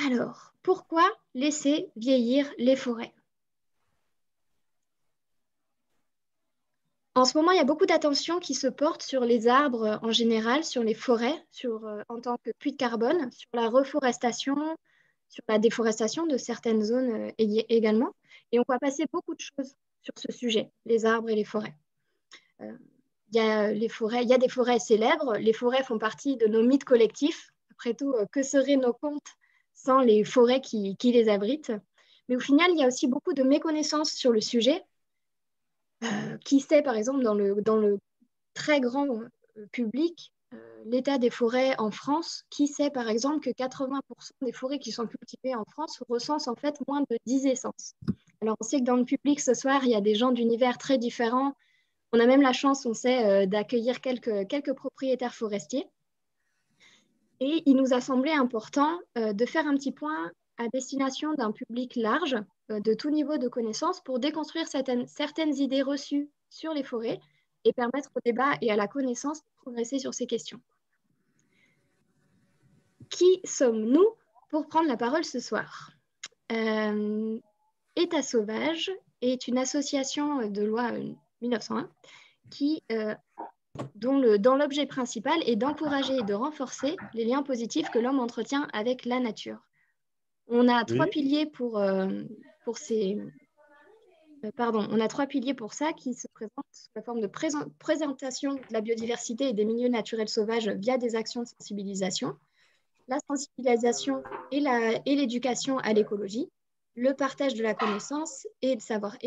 Alors, pourquoi laisser vieillir les forêts? En ce moment, il y a beaucoup d'attention qui se porte sur les arbres en général, sur les forêts, en tant que puits de carbone, sur la reforestation, sur la déforestation de certaines zones également. Et on voit passer beaucoup de choses sur ce sujet, les arbres et les forêts. Euh, il y a des forêts célèbres. Les forêts font partie de nos mythes collectifs. Après tout, que seraient nos contes sans les forêts qui les abritent? Mais au final, il y a aussi beaucoup de méconnaissances sur le sujet. Qui sait, par exemple, dans le très grand public, l'état des forêts en France, qui sait, par exemple, que 80% des forêts qui sont cultivées en France recensent en fait moins de 10 essences. Alors, on sait que dans le public ce soir, il y a des gens d'univers très différents. On a même la chance, on sait, d'accueillir quelques propriétaires forestiers. Et il nous a semblé important de faire un petit point à destination d'un public large, de tout niveau de connaissances, pour déconstruire certaines idées reçues sur les forêts et permettre au débat et à la connaissance de progresser sur ces questions. Qui sommes-nous pour prendre la parole ce soir? État sauvage est une association de loi 1901 qui dont l'objet principal est d'encourager et de renforcer les liens positifs que l'homme entretient avec la nature. On a trois Oui, piliers on a trois piliers pour ça qui se présentent sous la forme de présentation de la biodiversité et des milieux naturels sauvages via des actions de sensibilisation, la sensibilisation et l'éducation à l'écologie, le partage de la connaissance et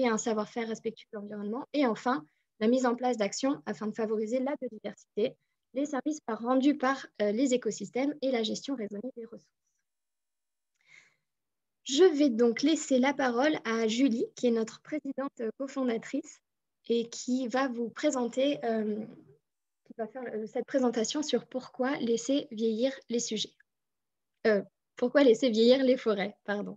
un savoir-faire respectueux de l'environnement, et enfin, la mise en place d'actions afin de favoriser la biodiversité, les services rendus par les écosystèmes et la gestion raisonnée des ressources. Je vais donc laisser la parole à Julie, qui est notre présidente cofondatrice et qui va vous présenter, qui va faire cette présentation sur pourquoi laisser vieillir les sujets. Pourquoi laisser vieillir les forêts, pardon.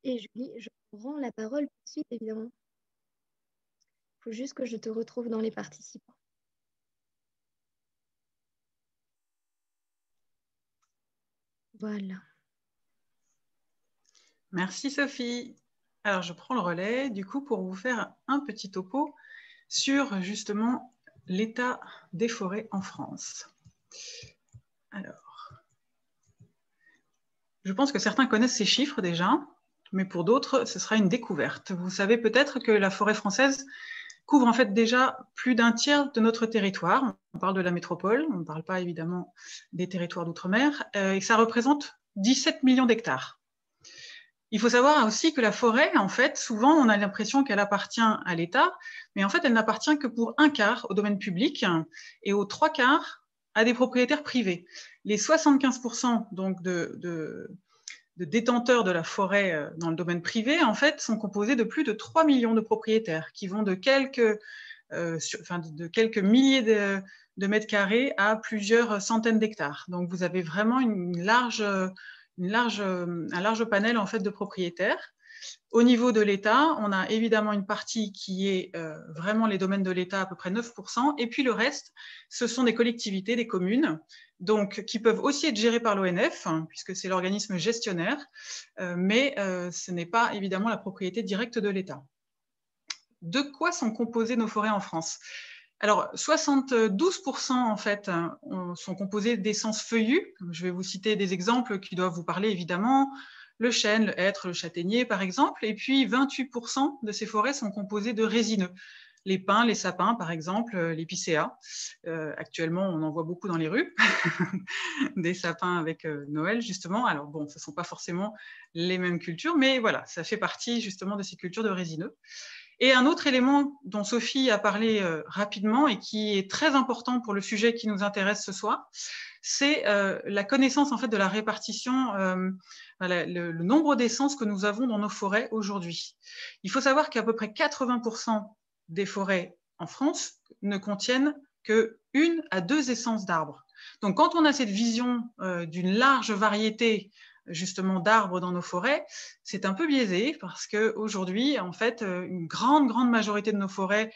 Et Julie, je rends la parole tout de suite, évidemment. Il faut juste que je te retrouve dans les participants. Voilà. Merci Sophie. Alors je prends le relais du coup pour vous faire un petit topo sur justement l'état des forêts en France. Alors, je pense que certains connaissent ces chiffres déjà, mais pour d'autres, ce sera une découverte. Vous savez peut-être que la forêt française couvre en fait déjà plus d'un tiers de notre territoire. On parle de la métropole, on ne parle pas évidemment des territoires d'outre-mer, et ça représente 17 millions d'hectares. Il faut savoir aussi que la forêt, en fait, souvent on a l'impression qu'elle appartient à l'État, mais en fait elle n'appartient que pour un quart au domaine public et aux trois quarts à des propriétaires privés. Les 75% donc de détenteurs de la forêt dans le domaine privé, en fait, sont composés de plus de 3 millions de propriétaires qui vont de quelques milliers de mètres carrés à plusieurs centaines d'hectares. Donc vous avez vraiment un large panel en fait de propriétaires. Au niveau de l'État, on a évidemment une partie qui est vraiment les domaines de l'État, à peu près 9%, et puis le reste, ce sont des collectivités, des communes, donc qui peuvent aussi être gérées par l'ONF, puisque c'est l'organisme gestionnaire, mais ce n'est pas évidemment la propriété directe de l'État. De quoi sont composées nos forêts en France? Alors, 72% en fait sont composés d'essences feuillues. Je vais vous citer des exemples qui doivent vous parler évidemment. Le chêne, le hêtre, le châtaignier par exemple. Et puis 28% de ces forêts sont composées de résineux. Les pins, les sapins par exemple, l'épicéa. Actuellement, on en voit beaucoup dans les rues. Des sapins avec Noël justement. Alors bon, ce ne sont pas forcément les mêmes cultures, mais voilà, ça fait partie justement de ces cultures de résineux. Et un autre élément dont Sophie a parlé rapidement et qui est très important pour le sujet qui nous intéresse ce soir, c'est la connaissance en fait de la répartition, le nombre d'essences que nous avons dans nos forêts aujourd'hui. Il faut savoir qu'à peu près 80% des forêts en France ne contiennent que 1 à 2 essences d'arbres. Donc quand on a cette vision d'une large variété justement d'arbres dans nos forêts, c'est un peu biaisé parce qu'aujourd'hui, en fait, une grande majorité de nos forêts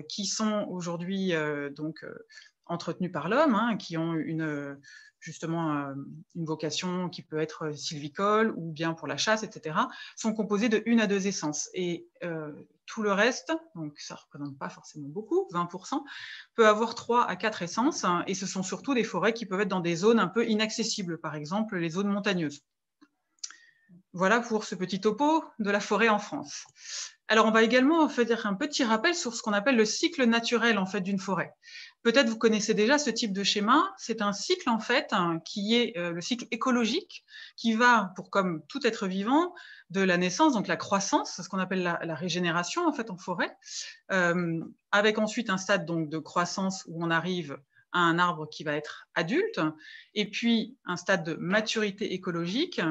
qui sont aujourd'hui entretenus par l'homme, hein, qui ont justement une vocation qui peut être sylvicole ou bien pour la chasse, etc., sont composés de 1 à 2 essences. Et tout le reste, donc ça ne représente pas forcément beaucoup, 20%, peut avoir 3 à 4 essences, hein, et ce sont surtout des forêts qui peuvent être dans des zones un peu inaccessibles, par exemple les zones montagneuses. Voilà pour ce petit topo de la forêt en France. Alors, on va également faire un petit rappel sur ce qu'on appelle le cycle naturel en fait, d'une forêt. Peut-être vous connaissez déjà ce type de schéma. C'est un cycle en fait qui est le cycle écologique qui va, pour comme tout être vivant, de la naissance, donc la croissance, ce qu'on appelle la régénération en fait en forêt, avec ensuite un stade donc de croissance où on arrive à un arbre qui va être adulte, et puis un stade de maturité écologique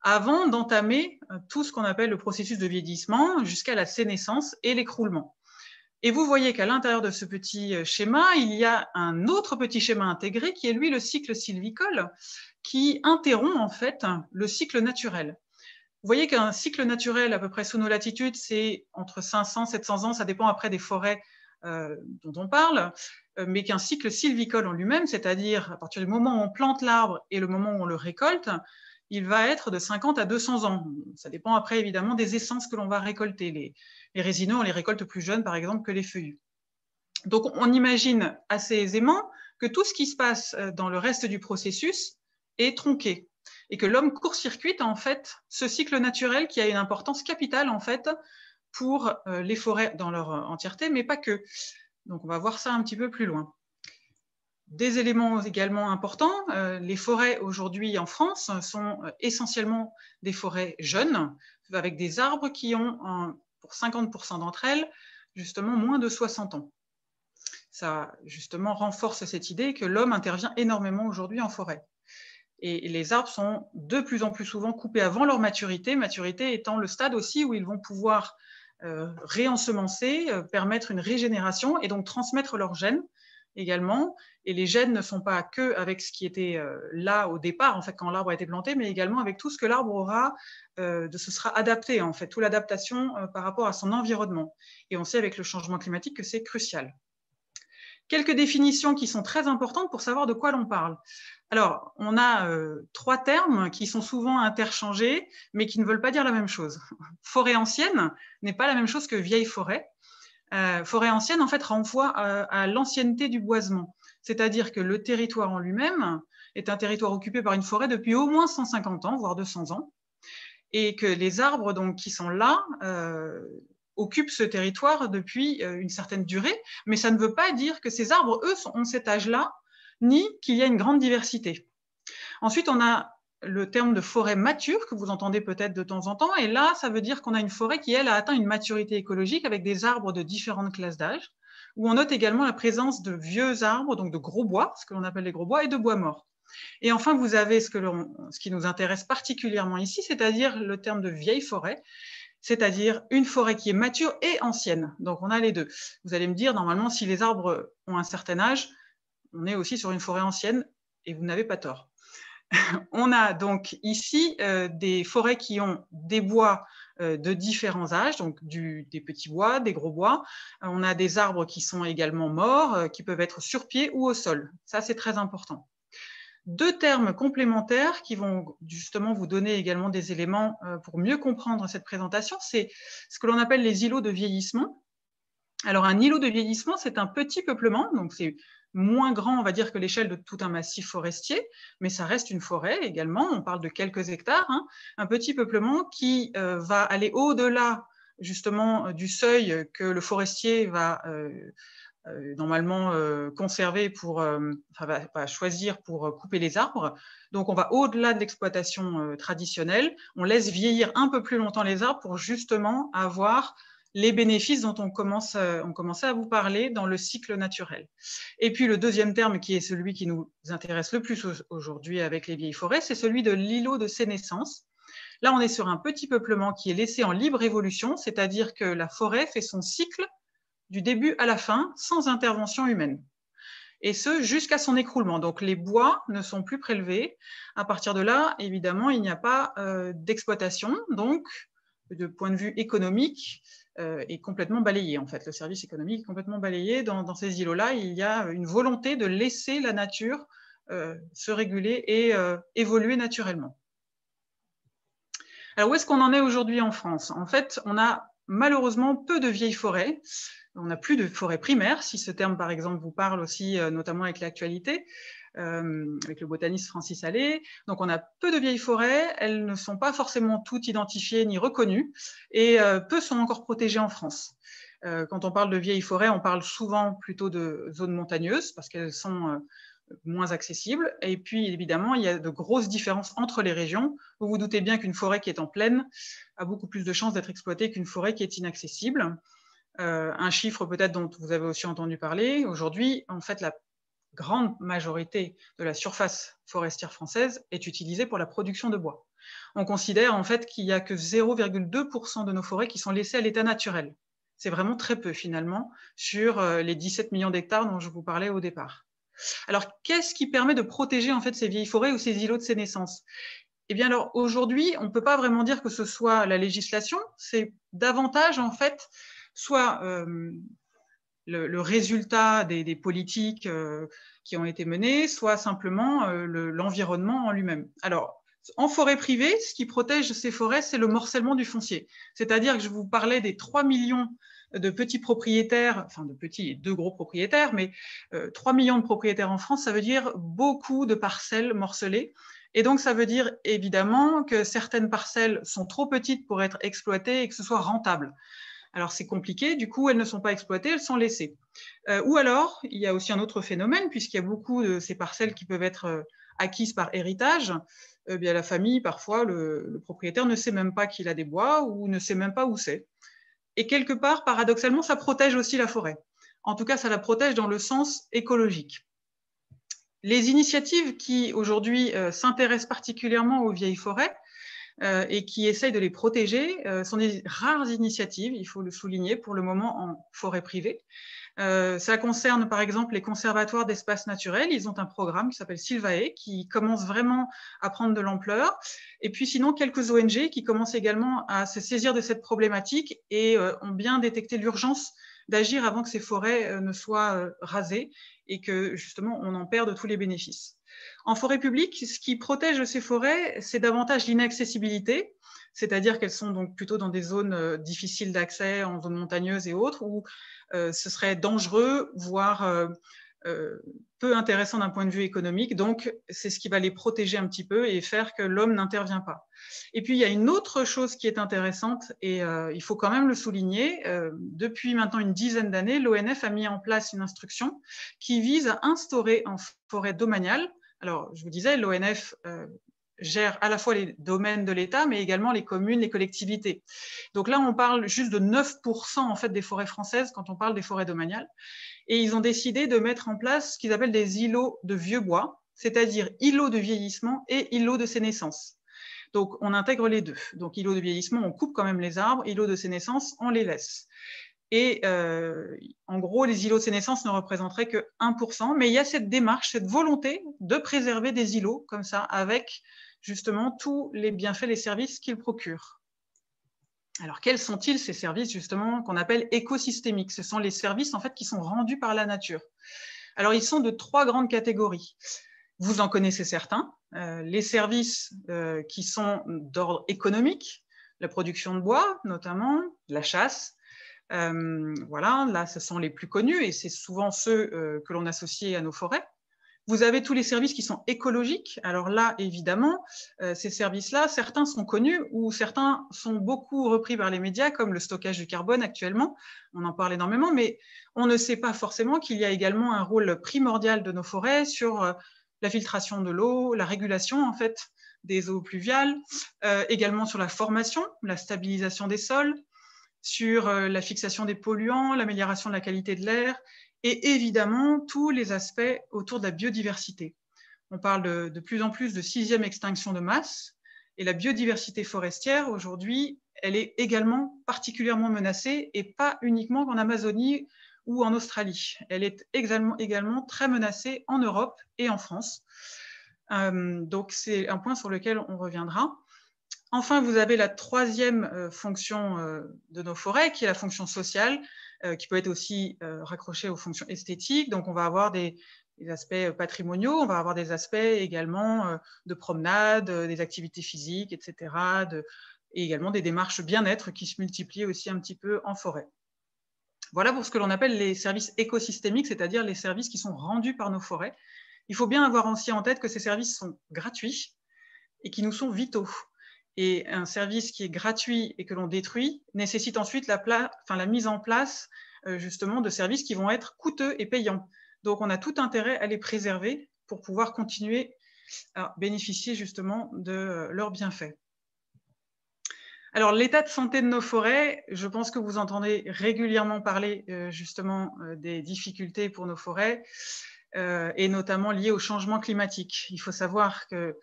avant d'entamer tout ce qu'on appelle le processus de vieillissement jusqu'à la sénescence et l'écroulement. Et vous voyez qu'à l'intérieur de ce petit schéma, il y a un autre petit schéma intégré qui est lui le cycle sylvicole qui interrompt en fait le cycle naturel. Vous voyez qu'un cycle naturel à peu près sous nos latitudes, c'est entre 500 et 700 ans, ça dépend après des forêts dont on parle, mais qu'un cycle sylvicole en lui-même, c'est-à-dire à partir du moment où on plante l'arbre et le moment où on le récolte, il va être de 50 à 200 ans. Ça dépend après évidemment des essences que l'on va récolter. Les résineux, on les récolte plus jeunes par exemple que les feuillus. Donc on imagine assez aisément que tout ce qui se passe dans le reste du processus est tronqué et que l'homme court-circuite en fait ce cycle naturel qui a une importance capitale en fait pour les forêts dans leur entièreté, mais pas que. Donc on va voir ça un petit peu plus loin. Des éléments également importants, les forêts aujourd'hui en France sont essentiellement des forêts jeunes, avec des arbres qui ont, pour 50% d'entre elles, justement moins de 60 ans. Ça, justement, renforce cette idée que l'homme intervient énormément aujourd'hui en forêt. Et les arbres sont de plus en plus souvent coupés avant leur maturité, maturité étant le stade aussi où ils vont pouvoir réensemencer, permettre une régénération et donc transmettre leurs gènes également. Et les gènes ne sont pas que avec ce qui était là au départ, en fait, quand l'arbre a été planté, mais également avec tout ce que l'arbre aura, se sera adapté, en fait, toute l'adaptation par rapport à son environnement. Et on sait avec le changement climatique que c'est crucial. Quelques définitions qui sont très importantes pour savoir de quoi l'on parle. Alors, on a 3 termes qui sont souvent interchangés, mais qui ne veulent pas dire la même chose. Forêt ancienne n'est pas la même chose que vieille forêt. Forêt ancienne, en fait, renvoie à l'ancienneté du boisement. C'est-à-dire que le territoire en lui-même est un territoire occupé par une forêt depuis au moins 150 ans, voire 200 ans, et que les arbres donc, qui sont là occupent ce territoire depuis une certaine durée, mais ça ne veut pas dire que ces arbres, eux, ont cet âge-là, ni qu'il y a une grande diversité. Ensuite, on a le terme de forêt mature que vous entendez peut-être de temps en temps, et là, ça veut dire qu'on a une forêt qui, elle, a atteint une maturité écologique avec des arbres de différentes classes d'âge, où on note également la présence de vieux arbres, donc de gros bois, ce que l'on appelle les gros bois, et de bois morts. Et enfin, vous avez ce qui nous intéresse particulièrement ici, c'est-à-dire le terme de vieille forêt, c'est-à-dire une forêt qui est mature et ancienne. Donc, on a les deux. Vous allez me dire, normalement, si les arbres ont un certain âge, on est aussi sur une forêt ancienne, et vous n'avez pas tort. On a donc ici des forêts qui ont des bois de différents âges, donc des petits bois, des gros bois. On a des arbres qui sont également morts, qui peuvent être sur pied ou au sol. Ça, c'est très important. 2 termes complémentaires qui vont justement vous donner également des éléments pour mieux comprendre cette présentation, c'est ce que l'on appelle les îlots de vieillissement. Alors, un îlot de vieillissement, c'est un petit peuplement, donc c'est moins grand, on va dire, que l'échelle de tout un massif forestier, mais ça reste une forêt également, on parle de quelques hectares, hein, un petit peuplement qui va aller au-delà justement du seuil que le forestier va normalement conserver pour, va choisir pour couper les arbres. Donc on va au-delà de l'exploitation traditionnelle, on laisse vieillir un peu plus longtemps les arbres pour justement avoir les bénéfices dont on commençait à vous parler dans le cycle naturel. Et puis le deuxième terme qui est celui qui nous intéresse le plus aujourd'hui avec les vieilles forêts, c'est celui de l'îlot de sénescence. Là, on est sur un petit peuplement qui est laissé en libre évolution, c'est-à-dire que la forêt fait son cycle du début à la fin, sans intervention humaine. Et ce, jusqu'à son écroulement. Donc, les bois ne sont plus prélevés. À partir de là, évidemment, il n'y a pas d'exploitation. Donc, de point de vue économique, est complètement balayé. En fait, le service économique est complètement balayé. Dans ces îlots-là, il y a une volonté de laisser la nature se réguler et évoluer naturellement. Alors, où est-ce qu'on en est aujourd'hui en France? En fait, on a malheureusement peu de vieilles forêts. On n'a plus de forêts primaires, si ce terme, par exemple, vous parle aussi, notamment avec l'actualité, avec le botaniste Francis Allais. Donc, on a peu de vieilles forêts. Elles ne sont pas forcément toutes identifiées ni reconnues, et peu sont encore protégées en France. Quand on parle de vieilles forêts, on parle souvent plutôt de zones montagneuses, parce qu'elles sont moins accessibles. Et puis, évidemment, il y a de grosses différences entre les régions. Vous vous doutez bien qu'une forêt qui est en plaine a beaucoup plus de chances d'être exploitée qu'une forêt qui est inaccessible. Un chiffre peut-être dont vous avez aussi entendu parler, aujourd'hui, en fait, la grande majorité de la surface forestière française est utilisée pour la production de bois. On considère en fait qu'il n'y a que 0,2% de nos forêts qui sont laissées à l'état naturel. C'est vraiment très peu finalement sur les 17 millions d'hectares dont je vous parlais au départ. Alors, qu'est-ce qui permet de protéger en fait ces vieilles forêts ou ces îlots de sénescence? Eh bien, alors aujourd'hui, on ne peut pas vraiment dire que ce soit la législation, c'est davantage en fait soit le résultat des politiques qui ont été menées, soit simplement l'environnement en lui-même. Alors, en forêt privée, ce qui protège ces forêts, c'est le morcellement du foncier. C'est-à-dire que je vous parlais des 3 millions de petits propriétaires, enfin de petits et de gros propriétaires, mais 3 millions de propriétaires en France, ça veut dire beaucoup de parcelles morcelées. Et donc, ça veut dire évidemment que certaines parcelles sont trop petites pour être exploitées et que ce soit rentable. Alors, c'est compliqué, du coup, elles ne sont pas exploitées, elles sont laissées. Ou alors, il y a aussi un autre phénomène, puisqu'il y a beaucoup de ces parcelles qui peuvent être acquises par héritage. Bien, la famille, parfois, le propriétaire ne sait même pas qu'il a des bois ou ne sait même pas où c'est. Et quelque part, paradoxalement, ça protège aussi la forêt. En tout cas, ça la protège dans le sens écologique. Les initiatives qui, aujourd'hui, s'intéressent particulièrement aux vieilles forêts et qui essayent de les protéger sont des rares initiatives, il faut le souligner, pour le moment en forêt privée. Ça concerne par exemple les conservatoires d'espaces naturels. Ils ont un programme qui s'appelle Sylvae, qui commence vraiment à prendre de l'ampleur. Et puis sinon, quelques ONG qui commencent également à se saisir de cette problématique et ont bien détecté l'urgence d'agir avant que ces forêts ne soient rasées et que justement on en perde tous les bénéfices. En forêt publique, ce qui protège ces forêts, c'est davantage l'inaccessibilité, c'est-à-dire qu'elles sont donc plutôt dans des zones difficiles d'accès, en zones montagneuses et autres, où ce serait dangereux, voire peu intéressant d'un point de vue économique. Donc, c'est ce qui va les protéger un petit peu et faire que l'homme n'intervient pas. Et puis, il y a une autre chose qui est intéressante, et il faut quand même le souligner. Depuis maintenant une dizaine d'années, l'ONF a mis en place une instruction qui vise à instaurer en forêt domaniale. Alors, je vous disais, l'ONF gère à la fois les domaines de l'État, mais également les communes, les collectivités. Donc là, on parle juste de 9% en fait des forêts françaises quand on parle des forêts domaniales. Et ils ont décidé de mettre en place ce qu'ils appellent des îlots de vieux bois, c'est-à-dire îlots de vieillissement et îlots de sénescence. Donc, on intègre les deux. Donc, îlots de vieillissement, on coupe quand même les arbres, îlots de sénescence, on les laisse. Et en gros, les îlots de sénescence ne représenteraient que 1%, mais il y a cette démarche, cette volonté de préserver des îlots comme ça, avec justement tous les bienfaits, les services qu'ils procurent. Alors, quels sont-ils ces services justement qu'on appelle écosystémiques? Ce sont les services en fait qui sont rendus par la nature. Alors, ils sont de 3 grandes catégories. Vous en connaissez certains, les services qui sont d'ordre économique, la production de bois notamment, la chasse. Voilà, là, ce sont les plus connus et c'est souvent ceux que l'on associe à nos forêts. Vous avez tous les services qui sont écologiques. Alors là, évidemment, ces services-là, certains sont connus ou certains sont beaucoup repris par les médias, comme le stockage du carbone actuellement. On en parle énormément, mais on ne sait pas forcément qu'il y a également un rôle primordial de nos forêts sur la filtration de l'eau, la régulation en fait des eaux pluviales, également sur la formation, la stabilisation des sols, sur la fixation des polluants, l'amélioration de la qualité de l'air, et évidemment tous les aspects autour de la biodiversité. On parle de plus en plus de 6e extinction de masse, et la biodiversité forestière, aujourd'hui, elle est également particulièrement menacée, et pas uniquement en Amazonie ou en Australie. Elle est également très menacée en Europe et en France. Donc c'est un point sur lequel on reviendra. Enfin, vous avez la troisième fonction de nos forêts, qui est la fonction sociale, qui peut être aussi raccrochée aux fonctions esthétiques. Donc, on va avoir des aspects patrimoniaux, on va avoir des aspects également de promenade, des activités physiques, etc., et également des démarches bien-être qui se multiplient aussi un petit peu en forêt. Voilà pour ce que l'on appelle les services écosystémiques, c'est-à-dire les services qui sont rendus par nos forêts. Il faut bien avoir aussi en tête que ces services sont gratuits et qui nous sont vitaux. Et un service qui est gratuit et que l'on détruit nécessite ensuite la mise en place justement de services qui vont être coûteux et payants. Donc on a tout intérêt à les préserver pour pouvoir continuer à bénéficier justement de leurs bienfaits. Alors l'état de santé de nos forêts, je pense que vous entendez régulièrement parler justement des difficultés pour nos forêts et notamment liées au changement climatique. Il faut savoir que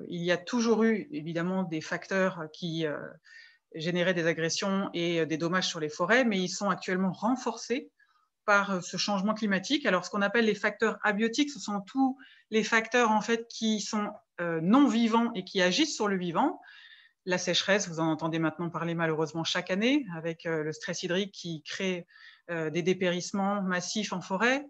il y a toujours eu évidemment des facteurs qui généraient des agressions et des dommages sur les forêts, mais ils sont actuellement renforcés par ce changement climatique. Alors, ce qu'on appelle les facteurs abiotiques, ce sont tous les facteurs en fait qui sont non vivants et qui agissent sur le vivant. La sécheresse, vous en entendez maintenant parler malheureusement chaque année, avec le stress hydrique qui crée des dépérissements massifs en forêt.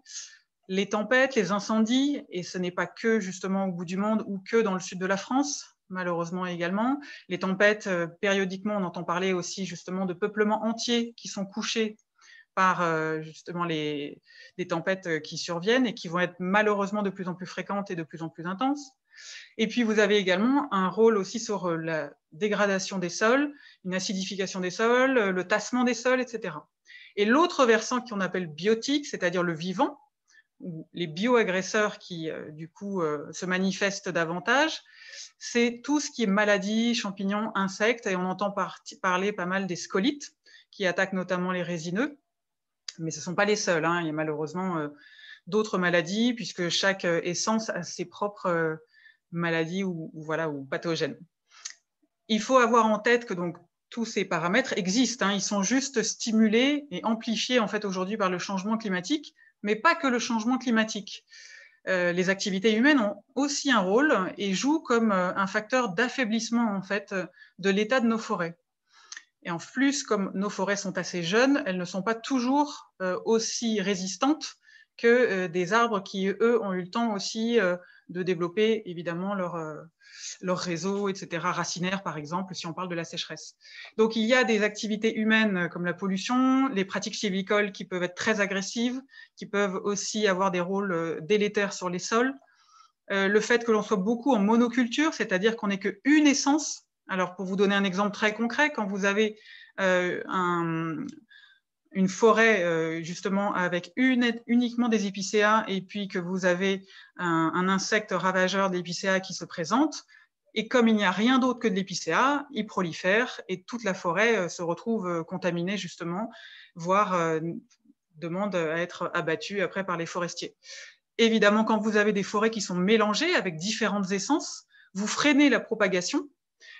Les tempêtes, les incendies, et ce n'est pas que justement au bout du monde ou que dans le sud de la France, malheureusement également. Les tempêtes, périodiquement, on entend parler aussi justement de peuplements entiers qui sont couchés par justement des tempêtes qui surviennent et qui vont être malheureusement de plus en plus fréquentes et de plus en plus intenses. Et puis, vous avez également un rôle aussi sur la dégradation des sols, une acidification des sols, le tassement des sols, etc. Et l'autre versant qu'on appelle biotique, c'est-à-dire le vivant, ou les bioagresseurs qui, du coup, se manifestent davantage, c'est tout ce qui est maladies, champignons, insectes, et on entend parler pas mal des scolites, qui attaquent notamment les résineux, mais ce ne sont pas les seuls, hein. Il y a malheureusement d'autres maladies, puisque chaque essence a ses propres maladies ou pathogènes. Il faut avoir en tête que donc tous ces paramètres existent, hein, ils sont juste stimulés et amplifiés en fait aujourd'hui par le changement climatique, mais pas que le changement climatique. Les activités humaines ont aussi un rôle et jouent comme un facteur d'affaiblissement en fait de l'état de nos forêts. Et en plus, comme nos forêts sont assez jeunes, elles ne sont pas toujours aussi résistantes que des arbres qui, eux, ont eu le temps aussi de développer évidemment leur réseau, etc., racinaire par exemple, si on parle de la sécheresse. Donc il y a des activités humaines comme la pollution, les pratiques sylvicoles qui peuvent être très agressives, qui peuvent aussi avoir des rôles délétères sur les sols, le fait que l'on soit beaucoup en monoculture, c'est-à-dire qu'on n'ait qu'une essence. Alors pour vous donner un exemple très concret, quand vous avez une forêt justement avec uniquement des épicéas et puis que vous avez un insecte ravageur d'épicéas qui se présente, et comme il n'y a rien d'autre que de l'épicéa, il prolifère et toute la forêt se retrouve contaminée justement, voire demande à être abattue après par les forestiers. Évidemment, quand vous avez des forêts qui sont mélangées avec différentes essences, vous freinez la propagation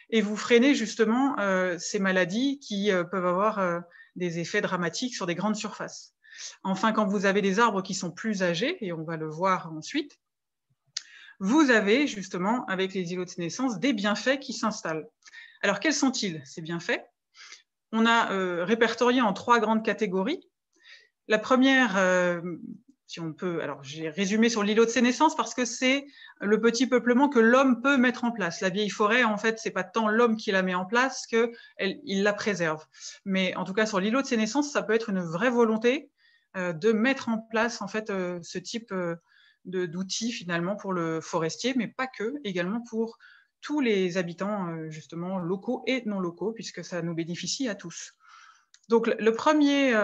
et vous freinez justement ces maladies qui peuvent avoir des effets dramatiques sur des grandes surfaces. Enfin, quand vous avez des arbres qui sont plus âgés, et on va le voir ensuite, vous avez justement, avec les îlots de sénescence, des bienfaits qui s'installent. Alors, quels sont-ils, ces bienfaits? On a répertorié en 3 grandes catégories. La première, si on peut, alors j'ai résumé sur l'îlot de sénescence parce que c'est le petit peuplement que l'homme peut mettre en place. La vieille forêt, en fait, c'est pas tant l'homme qui la met en place qu'il la préserve. Mais en tout cas, sur l'îlot de sénescence, ça peut être une vraie volonté de mettre en place en fait ce type d'outils finalement pour le forestier, mais pas que, également pour tous les habitants justement locaux et non locaux, puisque ça nous bénéficie à tous. Donc le premier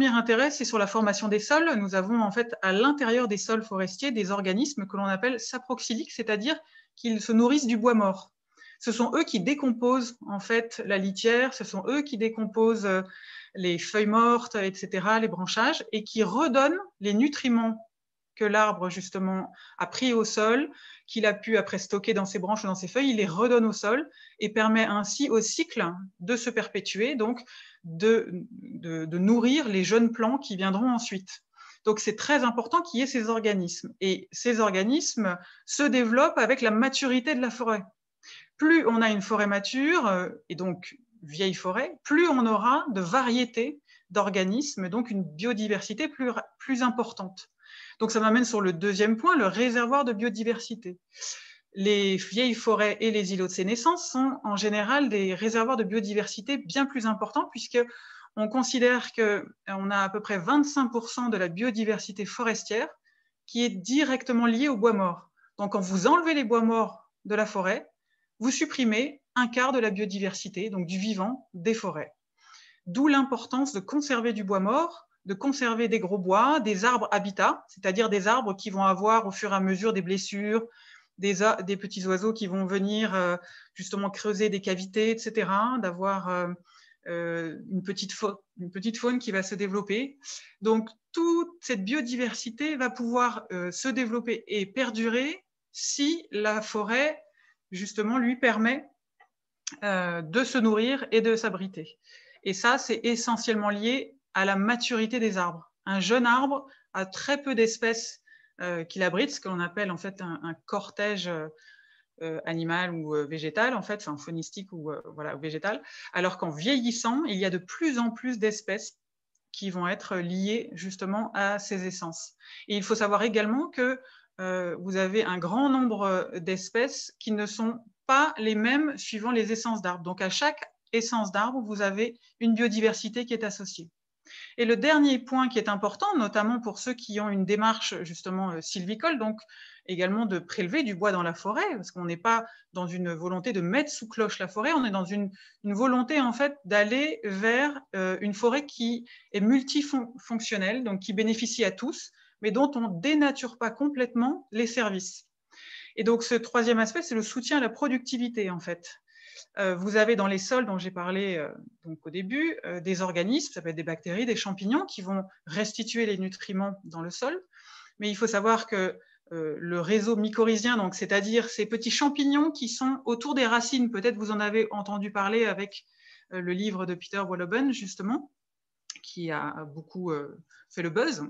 intérêt, c'est sur la formation des sols. Nous avons en fait à l'intérieur des sols forestiers des organismes que l'on appelle saproxyliques, c'est-à-dire qu'ils se nourrissent du bois mort. Ce sont eux qui décomposent en fait la litière, ce sont eux qui décomposent les feuilles mortes, etc., les branchages, et qui redonnent les nutriments que l'arbre justement a pris au sol, qu'il a pu après stocker dans ses branches ou dans ses feuilles, il les redonne au sol et permet ainsi au cycle de se perpétuer, donc de nourrir les jeunes plants qui viendront ensuite. Donc c'est très important qu'il y ait ces organismes. Et ces organismes se développent avec la maturité de la forêt. Plus on a une forêt mature, et donc vieille forêt, plus on aura de variétés d'organismes, donc une biodiversité plus importante. Donc ça m'amène sur le deuxième point, le réservoir de biodiversité. Les vieilles forêts et les îlots de sénescence sont en général des réservoirs de biodiversité bien plus importants, puisqu'on considère qu'on a à peu près 25% de la biodiversité forestière qui est directement liée au bois mort. Donc quand vous enlevez les bois morts de la forêt, vous supprimez un quart de la biodiversité, donc du vivant des forêts. D'où l'importance de conserver du bois mort, de conserver des gros bois, des arbres habitats, c'est-à-dire des arbres qui vont avoir au fur et à mesure des blessures, des petits oiseaux qui vont venir justement creuser des cavités, etc., d'avoir une petite faune qui va se développer. Donc, toute cette biodiversité va pouvoir se développer et perdurer si la forêt, justement, lui permet de se nourrir et de s'abriter. Et ça, c'est essentiellement lié à la maturité des arbres. Un jeune arbre a très peu d'espèces qu'il abrite, ce que l'on appelle en fait un cortège animal ou végétal, en fait, enfin faunistique ou voilà, végétal, alors qu'en vieillissant, il y a de plus en plus d'espèces qui vont être liées justement à ces essences. Et il faut savoir également que vous avez un grand nombre d'espèces qui ne sont pas les mêmes suivant les essences d'arbres. Donc à chaque essence d'arbre, vous avez une biodiversité qui est associée. Et le dernier point qui est important, notamment pour ceux qui ont une démarche justement sylvicole, donc également de prélever du bois dans la forêt, parce qu'on n'est pas dans une volonté de mettre sous cloche la forêt, on est dans une volonté en fait d'aller vers une forêt qui est multifonctionnelle, donc qui bénéficie à tous, mais dont on ne dénature pas complètement les services. Et donc ce troisième aspect, c'est le soutien à la productivité en fait. Vous avez dans les sols dont j'ai parlé donc au début des organismes, ça peut être des bactéries, des champignons qui vont restituer les nutriments dans le sol. Mais il faut savoir que le réseau mycorhizien, donc c'est-à-dire ces petits champignons qui sont autour des racines, peut-être vous en avez entendu parler avec le livre de Peter Wohlleben justement, qui a beaucoup fait le buzz.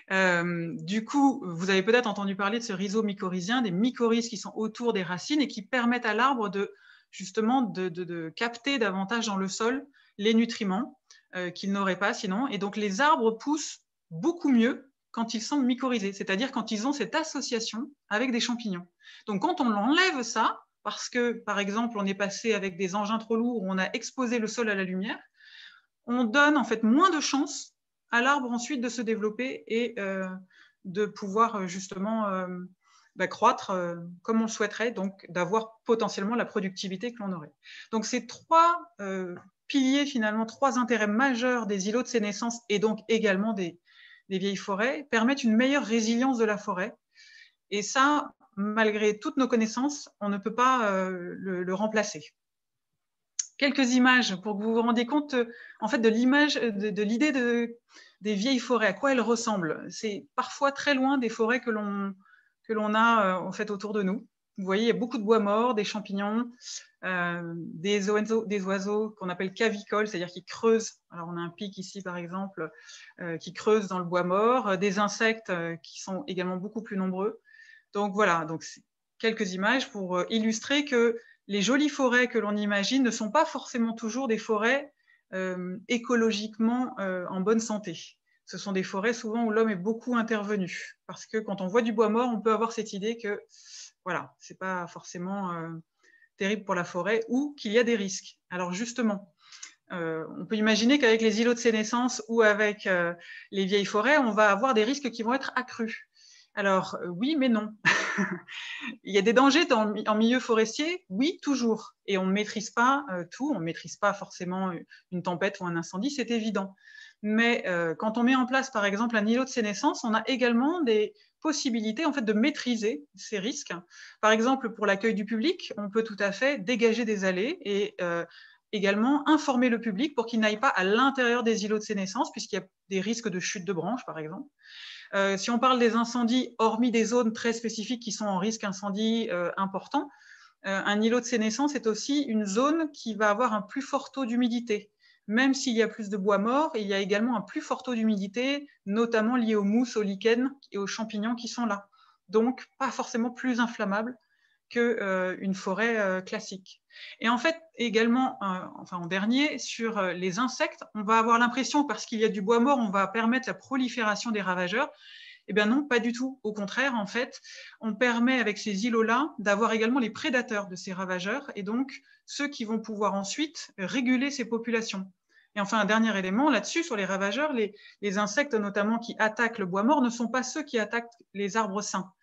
Du coup, vous avez peut-être entendu parler de ce réseau mycorhizien, des mycorhizes qui sont autour des racines et qui permettent à l'arbre justement de capter davantage dans le sol les nutriments qu'il n'aurait pas sinon. Et donc les arbres poussent beaucoup mieux quand ils sont mycorhizés, c'est-à-dire quand ils ont cette association avec des champignons. Donc quand on enlève ça, parce que par exemple on est passé avec des engins trop lourds, on a exposé le sol à la lumière, on donne en fait moins de chances à l'arbre ensuite de se développer et de pouvoir justement croître comme on le souhaiterait, donc d'avoir potentiellement la productivité que l'on aurait. Donc ces trois piliers, finalement, trois intérêts majeurs des îlots de sénescence et donc également des vieilles forêts permettent une meilleure résilience de la forêt. Et ça, malgré toutes nos connaissances, on ne peut pas le remplacer. Quelques images pour que vous vous rendiez compte en fait, de l'image, de l'idée des vieilles forêts, à quoi elles ressemblent. C'est parfois très loin des forêts que l'on a en fait, autour de nous. Vous voyez, il y a beaucoup de bois morts, des champignons, des oiseaux qu'on appelle cavicoles, c'est-à-dire qui creusent. Alors on a un pic ici par exemple, qui creuse dans le bois mort, des insectes qui sont également beaucoup plus nombreux. Donc voilà, donc quelques images pour illustrer que les jolies forêts que l'on imagine ne sont pas forcément toujours des forêts écologiquement en bonne santé. Ce sont des forêts souvent où l'homme est beaucoup intervenu. Parce que quand on voit du bois mort, on peut avoir cette idée que voilà, ce n'est pas forcément terrible pour la forêt ou qu'il y a des risques. Alors justement, on peut imaginer qu'avec les îlots de sénescence ou avec les vieilles forêts, on va avoir des risques qui vont être accrus. Alors oui, mais non. Il y a des dangers en milieu forestier, oui, toujours. Et on ne maîtrise pas tout, on ne maîtrise pas forcément une tempête ou un incendie, c'est évident. Mais quand on met en place, par exemple, un îlot de sénescence, on a également des possibilités en fait, de maîtriser ces risques. Par exemple, pour l'accueil du public, on peut tout à fait dégager des allées et également informer le public pour qu'il n'aille pas à l'intérieur des îlots de sénescence, puisqu'il y a des risques de chute de branches, par exemple. Si on parle des incendies, hormis des zones très spécifiques qui sont en risque incendie important, un îlot de sénescence est aussi une zone qui va avoir un plus fort taux d'humidité. Même s'il y a plus de bois mort, il y a également un plus fort taux d'humidité, notamment lié aux mousses, aux lichens et aux champignons qui sont là. Donc, pas forcément plus inflammable qu'une forêt classique. Et en fait, également, en dernier, sur les insectes, on va avoir l'impression, parce qu'il y a du bois mort, on va permettre la prolifération des ravageurs. Eh bien non, pas du tout. Au contraire, en fait, on permet avec ces îlots-là d'avoir également les prédateurs de ces ravageurs et donc ceux qui vont pouvoir ensuite réguler ces populations. Et enfin, un dernier élément là-dessus, sur les ravageurs, les insectes notamment qui attaquent le bois mort ne sont pas ceux qui attaquent les arbres sains.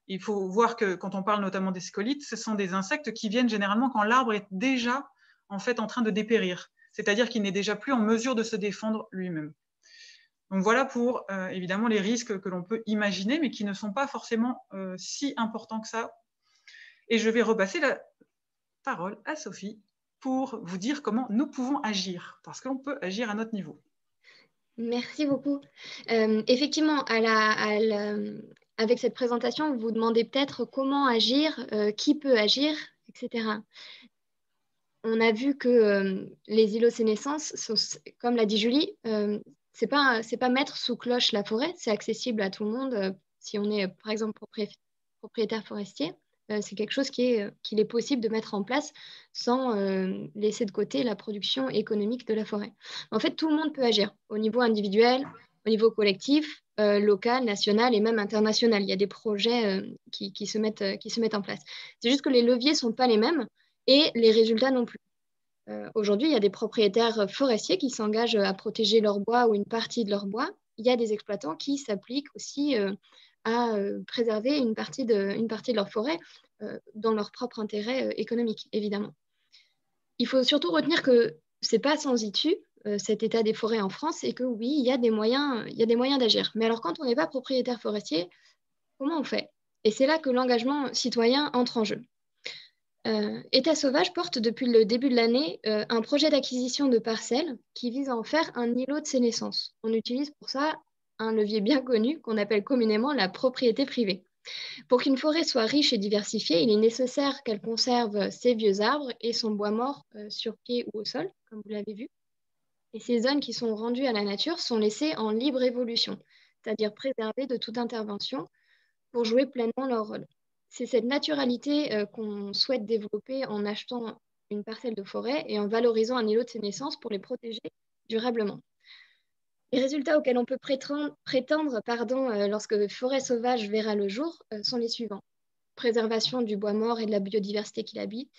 Il faut voir que quand on parle notamment des scolites, ce sont des insectes qui viennent généralement quand l'arbre est déjà en fait en train de dépérir, c'est-à-dire qu'il n'est déjà plus en mesure de se défendre lui-même. Donc voilà pour évidemment les risques que l'on peut imaginer, mais qui ne sont pas forcément si importants que ça. Et je vais repasser la parole à Sophie pour vous dire comment nous pouvons agir, parce qu'on peut agir à notre niveau. Merci beaucoup. Effectivement, avec cette présentation, vous vous demandez peut-être comment agir, qui peut agir, etc. On a vu que les îlots sénescence, comme l'a dit Julie, c'est pas mettre sous cloche la forêt, c'est accessible à tout le monde. Si on est, par exemple, propriétaire forestier, c'est quelque chose qu'il est possible de mettre en place sans laisser de côté la production économique de la forêt. En fait, tout le monde peut agir au niveau individuel, au niveau collectif, local, national et même international. Il y a des projets qui se mettent en place. C'est juste que les leviers ne sont pas les mêmes et les résultats non plus. Aujourd'hui, il y a des propriétaires forestiers qui s'engagent à protéger leur bois ou une partie de leur bois. Il y a des exploitants qui s'appliquent aussi à préserver une partie de leur forêt dans leur propre intérêt économique, évidemment. Il faut surtout retenir que ce n'est pas sans issue, cet état des forêts en France, et que oui, il y a des moyens d'agir. Mais alors, quand on n'est pas propriétaire forestier, comment on fait? Et c'est là que l'engagement citoyen entre en jeu. État sauvage porte depuis le début de l'année un projet d'acquisition de parcelles qui vise à en faire un îlot de sénescence. On utilise pour ça un levier bien connu qu'on appelle communément la propriété privée. Pour qu'une forêt soit riche et diversifiée, il est nécessaire qu'elle conserve ses vieux arbres et son bois mort sur pied ou au sol, comme vous l'avez vu. Et ces zones qui sont rendues à la nature sont laissées en libre évolution, c'est-à-dire préservées de toute intervention pour jouer pleinement leur rôle. C'est cette naturalité qu'on souhaite développer en achetant une parcelle de forêt et en valorisant un îlot de sénescence pour les protéger durablement. Les résultats auxquels on peut prétendre lorsque Forêt sauvage verra le jour sont les suivants. Préservation du bois mort et de la biodiversité qui l'habite,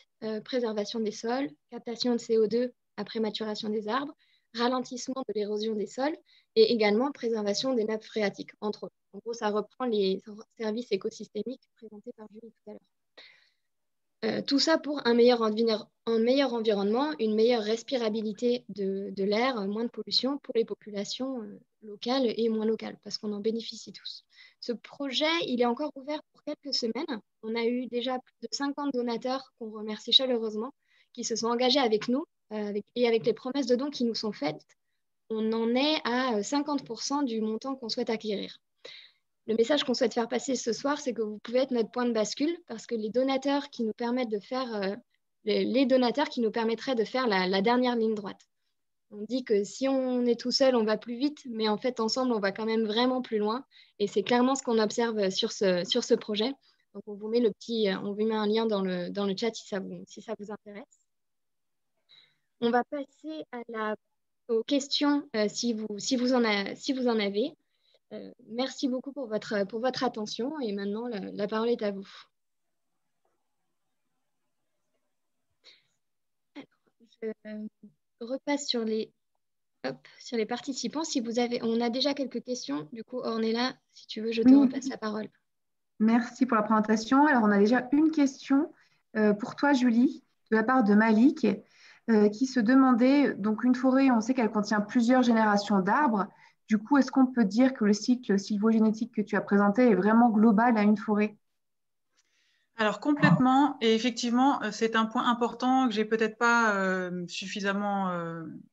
préservation des sols, captation de CO2 après maturation des arbres, ralentissement de l'érosion des sols et également préservation des nappes phréatiques, entre autres. En gros, ça reprend les services écosystémiques présentés par Julie tout à l'heure. Tout ça pour un meilleur environnement, une meilleure respirabilité de l'air, moins de pollution pour les populations locales et moins locales, parce qu'on en bénéficie tous. Ce projet, il est encore ouvert pour quelques semaines. On a eu déjà plus de 50 donateurs qu'on remercie chaleureusement, qui se sont engagés avec nous et avec les promesses de dons qui nous sont faites. On en est à 50% du montant qu'on souhaite acquérir. Le message qu'on souhaite faire passer ce soir, c'est que vous pouvez être notre point de bascule parce que les donateurs qui nous permettent de faire, les donateurs qui nous permettraient de faire la dernière ligne droite. On dit que si on est tout seul, on va plus vite, mais en fait, ensemble, on va quand même vraiment plus loin. Et c'est clairement ce qu'on observe sur ce projet. Donc, on vous met un lien dans le chat si ça vous intéresse. On va passer aux questions si vous en avez. Merci beaucoup pour votre attention et maintenant la parole est à vous. Alors, je repasse sur les participants. On a déjà quelques questions. Du coup, Ornella, si tu veux, je te repasse la parole. Merci pour la présentation. Alors, on a déjà une question pour toi, Julie, de la part de Malik, qui se demandait, donc une forêt, on sait qu'elle contient plusieurs générations d'arbres. Du coup, est-ce qu'on peut dire que le cycle sylvogénétique que tu as présenté est vraiment global à une forêt? Alors complètement, et effectivement, c'est un point important que j'ai peut-être pas suffisamment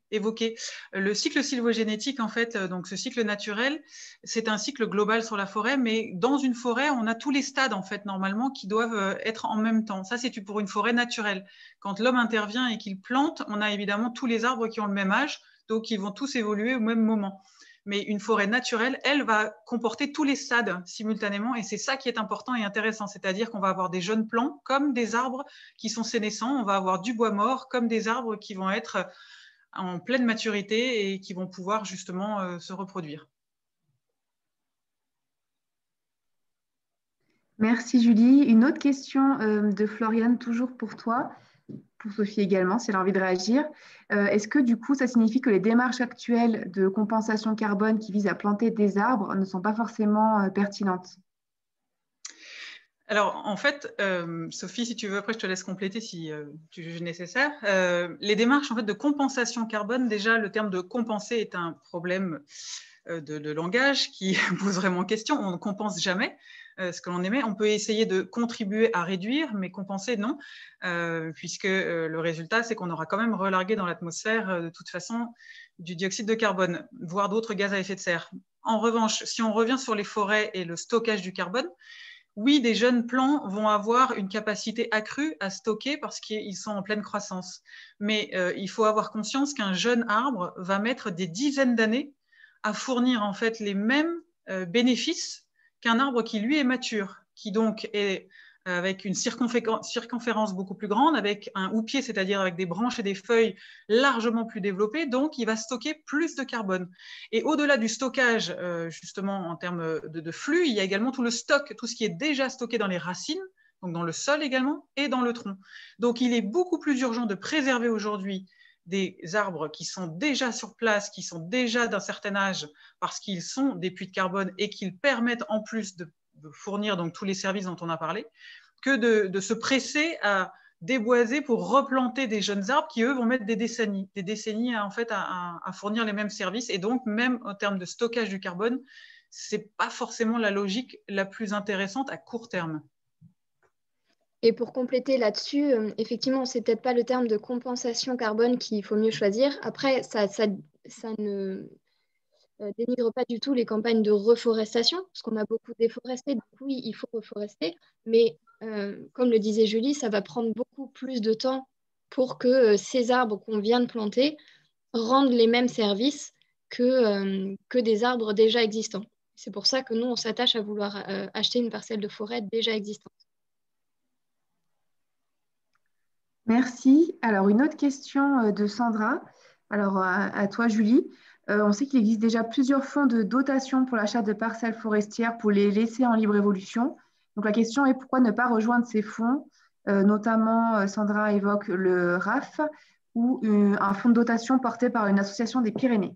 évoqué. Le cycle sylvogénétique, en fait, donc ce cycle naturel, c'est un cycle global sur la forêt, mais dans une forêt, on a tous les stades, en fait, normalement, qui doivent être en même temps. Ça, c'est pour une forêt naturelle. Quand l'homme intervient et qu'il plante, on a évidemment tous les arbres qui ont le même âge, donc ils vont tous évoluer au même moment. mais une forêt naturelle, elle, va comporter tous les stades simultanément, et c'est ça qui est important et intéressant, c'est-à-dire qu'on va avoir des jeunes plants comme des arbres qui sont sénescents, on va avoir du bois mort comme des arbres qui vont être en pleine maturité et qui vont pouvoir justement se reproduire. Merci Julie. Une autre question de Floriane, toujours pour toi, pour Sophie également, si elle a envie de réagir. Est-ce que du coup, ça signifie que les démarches actuelles de compensation carbone qui visent à planter des arbres ne sont pas forcément pertinentes? Alors, en fait, Sophie, si tu veux, après, je te laisse compléter si tu juges nécessaire. Les démarches en fait, de compensation carbone, déjà, le terme de compenser est un problème de langage qui pose vraiment question. On ne compense jamais ce que l'on émet. On peut essayer de contribuer à réduire, mais compenser, non, puisque le résultat, c'est qu'on aura quand même relargué dans l'atmosphère, de toute façon, du dioxyde de carbone, voire d'autres gaz à effet de serre. En revanche, si on revient sur les forêts et le stockage du carbone, oui, des jeunes plants vont avoir une capacité accrue à stocker parce qu'ils sont en pleine croissance. Mais il faut avoir conscience qu'un jeune arbre va mettre des dizaines d'années à fournir en fait les mêmes bénéfices qu'un arbre qui lui est mature, qui donc est avec une circonférence beaucoup plus grande, avec un houppier, c'est-à-dire avec des branches et des feuilles largement plus développées, donc il va stocker plus de carbone. Et au-delà du stockage, justement en termes de flux, il y a également tout le stock, tout ce qui est déjà stocké dans les racines, donc dans le sol également, et dans le tronc. Donc il est beaucoup plus urgent de préserver aujourd'hui des arbres qui sont déjà sur place, qui sont déjà d'un certain âge, parce qu'ils sont des puits de carbone et qu'ils permettent en plus de fournir donc tous les services dont on a parlé, que de se presser à déboiser pour replanter des jeunes arbres qui, eux, vont mettre des décennies en fait, à fournir les mêmes services. Et donc, même en termes de stockage du carbone, ce n'est pas forcément la logique la plus intéressante à court terme. Et pour compléter là-dessus, effectivement, c'est peut-être pas le terme de compensation carbone qu'il faut mieux choisir. Après, ça ne dénigre pas du tout les campagnes de reforestation, parce qu'on a beaucoup déforesté, donc oui, il faut reforester, mais comme le disait Julie, ça va prendre beaucoup plus de temps pour que ces arbres qu'on vient de planter rendent les mêmes services que des arbres déjà existants. C'est pour ça que nous, on s'attache à vouloir acheter une parcelle de forêt déjà existante. Merci. Alors, une autre question de Sandra. Alors, à toi, Julie. On sait qu'il existe déjà plusieurs fonds de dotation pour l'achat de parcelles forestières pour les laisser en libre évolution. Donc, la question est pourquoi ne pas rejoindre ces fonds? Notamment, Sandra évoque le RAF ou un fonds de dotation porté par une association des Pyrénées.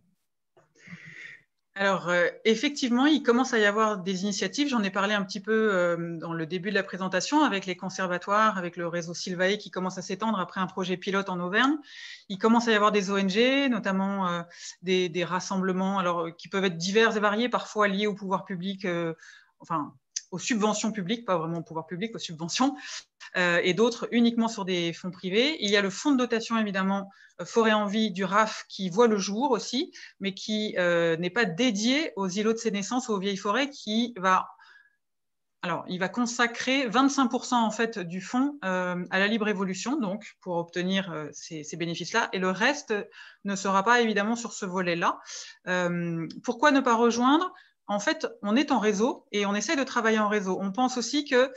Alors, effectivement, il commence à y avoir des initiatives. J'en ai parlé un petit peu dans le début de la présentation avec les conservatoires, avec le réseau Sylvae qui commence à s'étendre après un projet pilote en Auvergne. Il commence à y avoir des ONG, notamment des rassemblements alors, qui peuvent être divers et variés, parfois liés au pouvoir public, enfin, aux subventions publiques, pas vraiment au pouvoir public, aux subventions, et d'autres uniquement sur des fonds privés. Il y a le fonds de dotation, évidemment, Forêt en Vie du RAF qui voit le jour aussi, mais qui n'est pas dédié aux îlots de sénescence ou aux vieilles forêts, qui va... Alors, il va consacrer 25% en fait du fonds à la libre évolution, donc pour obtenir ces bénéfices-là, et le reste ne sera pas évidemment sur ce volet-là. Pourquoi ne pas rejoindre ? En fait, on est en réseau et on essaie de travailler en réseau. On pense aussi que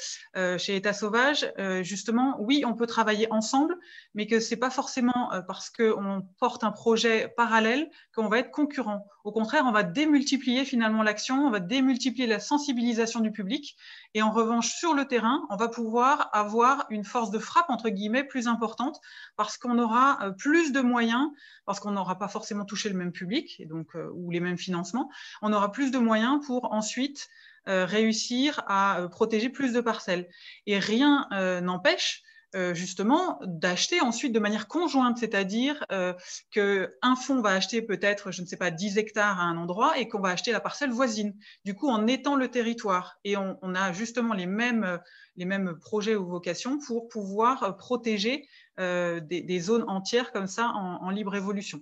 chez État Sauvage, justement, oui, on peut travailler ensemble, mais que ce n'est pas forcément parce qu'on porte un projet parallèle qu'on va être concurrent. Au contraire, on va démultiplier finalement l'action, on va démultiplier la sensibilisation du public. Et en revanche, sur le terrain, on va pouvoir avoir une force de frappe, entre guillemets, plus importante parce qu'on aura plus de moyens, parce qu'on n'aura pas forcément touché le même public et donc, ou les mêmes financements. On aura plus de moyens pour ensuite réussir à protéger plus de parcelles. Et rien n'empêche justement d'acheter ensuite de manière conjointe, c'est-à-dire qu'un fonds va acheter peut-être, je ne sais pas, 10 hectares à un endroit et qu'on va acheter la parcelle voisine. Du coup, en étend le territoire et on a justement les mêmes projets ou vocations pour pouvoir protéger des zones entières comme ça en libre évolution.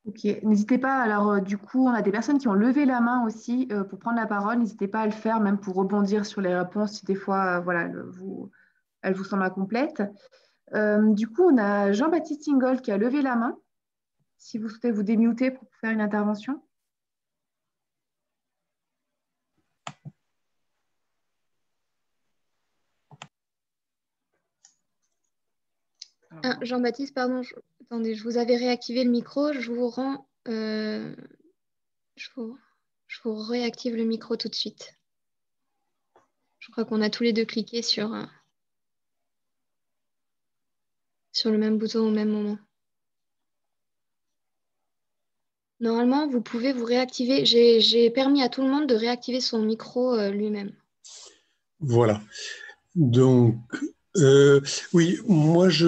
Ok, n'hésitez pas. Alors, du coup, on a des personnes qui ont levé la main aussi pour prendre la parole. N'hésitez pas à le faire, même pour rebondir sur les réponses si des fois, voilà, elle vous semble incomplète. Du coup, on a Jean-Baptiste Ingol qui a levé la main. si vous souhaitez vous démuter pour faire une intervention. Jean-Baptiste, pardon, attendez, je vous avais réactivé le micro, je vous réactive le micro tout de suite. Je crois qu'on a tous les deux cliqué sur le même bouton au même moment. Normalement, vous pouvez vous réactiver. J'ai permis à tout le monde de réactiver son micro lui-même. Voilà. Donc, oui, moi, je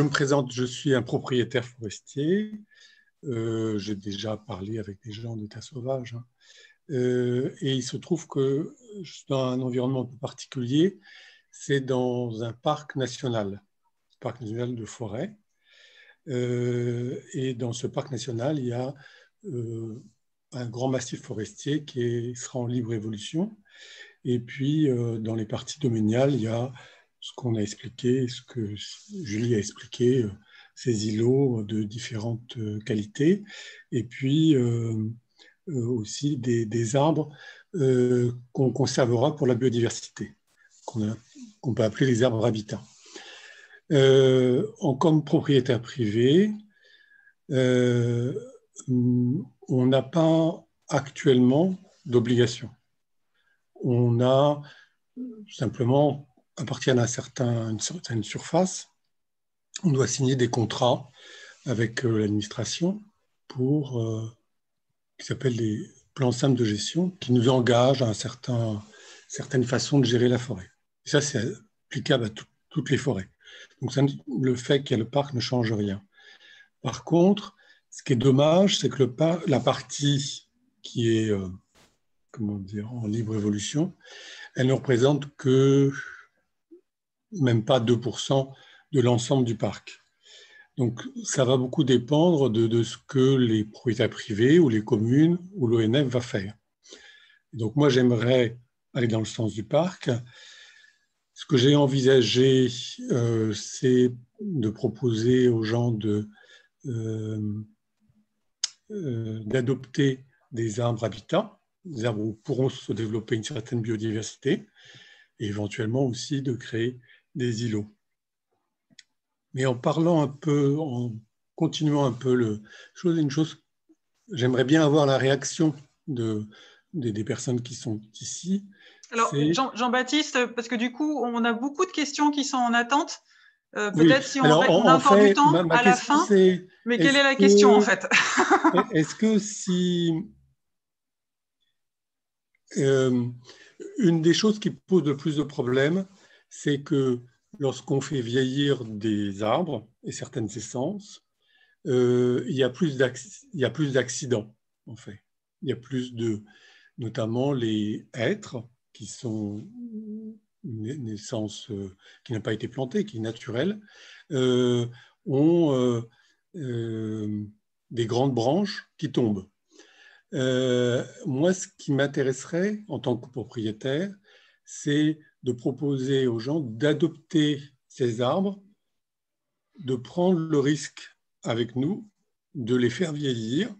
me présente, je suis un propriétaire forestier. J'ai déjà parlé avec des gens d'état sauvage. Hein. Et il se trouve que je suis dans un environnement un peu particulier. C'est dans un parc national de forêt. Et dans ce parc national, il y a un grand massif forestier qui sera en libre évolution. Et puis, dans les parties domaniales, il y a ce qu'on a expliqué, ce que Julie a expliqué, ces îlots de différentes qualités. Et puis, aussi des arbres qu'on conservera pour la biodiversité, qu'on peut appeler les arbres habitats. Comme propriétaire privé, on n'a pas actuellement d'obligation. On a simplement, à partir d'une certaine surface, on doit signer des contrats avec l'administration qui s'appellent les plans simples de gestion, qui nous engagent à certaine façon de gérer la forêt. Et ça, c'est applicable à toutes les forêts. Donc, le fait qu'il y ait le parc ne change rien. Par contre, ce qui est dommage, c'est que la partie qui est en libre évolution, elle ne représente que même pas 2% de l'ensemble du parc. Donc, ça va beaucoup dépendre de ce que les propriétaires privés ou les communes ou l'ONF va faire. Donc, moi, j'aimerais aller dans le sens du parc. Ce que j'ai envisagé, c'est de proposer aux gens d'adopter des arbres habitats, des arbres où pourront se développer une certaine biodiversité, et éventuellement aussi de créer des îlots. Mais en continuant un peu une chose, j'aimerais bien avoir la réaction des personnes qui sont ici. Alors, Jean-Baptiste, parce que du coup, on a beaucoup de questions qui sont en attente. Peut-être oui. si on a encore du temps à la fin. Mais quelle est la question en fait? Est-ce que si... une des choses qui pose le plus de problèmes, c'est que lorsqu'on fait vieillir des arbres et certaines essences, il y a plus d'accidents, en fait. Il y a plus notamment les hêtres, qui sont une essence qui n'a pas été plantée, qui est naturelle, ont des grandes branches qui tombent. Moi, ce qui m'intéresserait en tant que propriétaire, c'est de proposer aux gens d'adopter ces arbres, de prendre le risque avec nous, de les faire vieillir.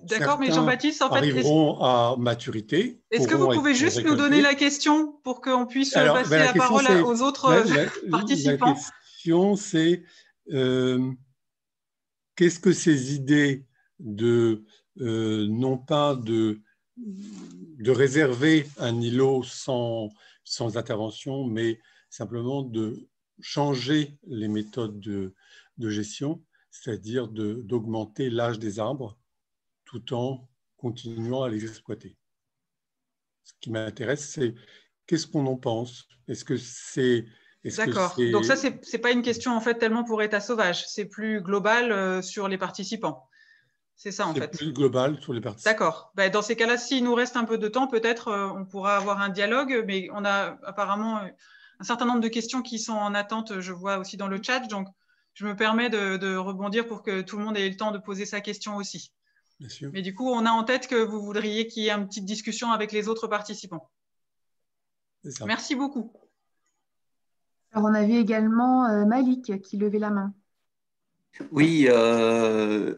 D'accord, mais Jean-Baptiste, en fait, arriveront à maturité. Est-ce que vous pouvez juste nous donner la question pour qu'on puisse passer la parole aux autres participants? La question, c'est qu'est-ce que ces idées non pas de réserver un îlot sans intervention, mais simplement de changer les méthodes de gestion, c'est-à-dire d'augmenter l'âge des arbres tout en continuant à les exploiter. Ce qui m'intéresse, c'est qu'est-ce qu'on en pense? Est-ce que c'est... D'accord. Donc ça, c'est pas une question en fait tellement pour état sauvage, c'est plus global sur les participants. C'est ça en fait. C'est plus global sur les participants. D'accord. Ben, dans ces cas-là, s'il nous reste un peu de temps, peut-être on pourra avoir un dialogue, mais on a apparemment un certain nombre de questions qui sont en attente, je vois aussi dans le chat, donc je me permets de rebondir pour que tout le monde ait le temps de poser sa question aussi. Bien sûr. Mais du coup, on a en tête que vous voudriez qu'il y ait une petite discussion avec les autres participants. C'est ça. Merci beaucoup. Alors, on avait également Malik qui levait la main. Oui, en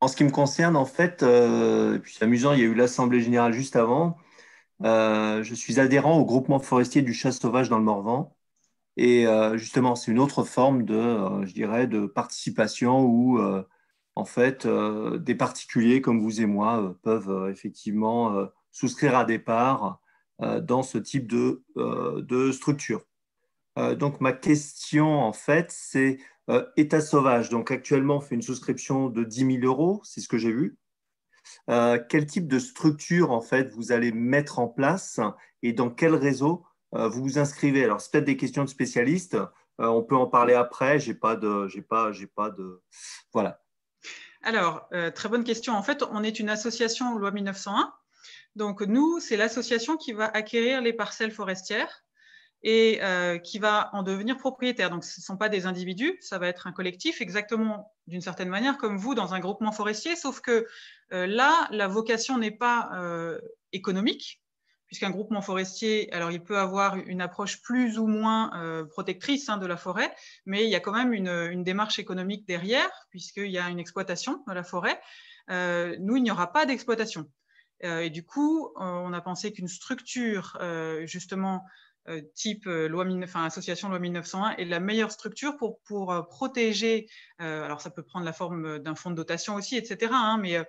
ce qui me concerne, en fait, et puis c'est amusant, il y a eu l'Assemblée générale juste avant. Je suis adhérent au groupement forestier du Chasse sauvage dans le Morvan. Et justement, c'est une autre forme de, je dirais, de participation où, en fait, des particuliers comme vous et moi peuvent effectivement souscrire à des parts dans ce type de structure. Donc, ma question, en fait, c'est État sauvage. Donc, actuellement, on fait une souscription de 10 000 euros, c'est ce que j'ai vu. Quel type de structure, en fait, vous allez mettre en place et dans quel réseau vous vous inscrivez? Alors, c'est peut-être des questions de spécialistes. On peut en parler après. J'ai pas de. Voilà. Alors, très bonne question. En fait, on est une association loi 1901. Donc, nous, c'est l'association qui va acquérir les parcelles forestières et qui va en devenir propriétaire. Donc, ce ne sont pas des individus, ça va être un collectif, exactement d'une certaine manière comme vous dans un groupement forestier, sauf que là, la vocation n'est pas économique, puisqu'un groupement forestier, alors il peut avoir une approche plus ou moins protectrice de la forêt, mais il y a quand même une démarche économique derrière, puisqu'il y a une exploitation de la forêt. Nous, il n'y aura pas d'exploitation. Et du coup, on a pensé qu'une structure, justement, type association loi 1901 est la meilleure structure pour protéger, alors ça peut prendre la forme d'un fonds de dotation aussi, etc. Mais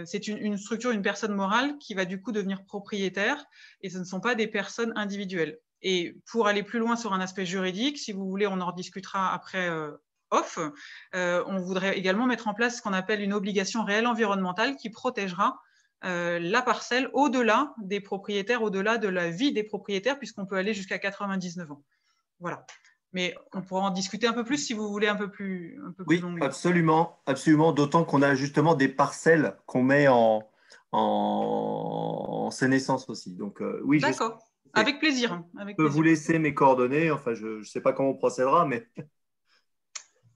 c'est une structure, une personne morale qui va du coup devenir propriétaire et ce ne sont pas des personnes individuelles. Et pour aller plus loin sur un aspect juridique, si vous voulez, on en rediscutera après off, on voudrait également mettre en place ce qu'on appelle une obligation réelle environnementale qui protégera la parcelle au-delà des propriétaires, au-delà de la vie des propriétaires, puisqu'on peut aller jusqu'à 99 ans. Voilà. Mais on pourra en discuter un peu plus si vous voulez un peu plus Oui, longuement. absolument, absolument. D'autant qu'on a justement des parcelles qu'on met en sénescence aussi. Donc, oui, d'accord. Avec plaisir. Je peux vous laisser mes coordonnées. Enfin, je ne sais pas comment on procédera, mais.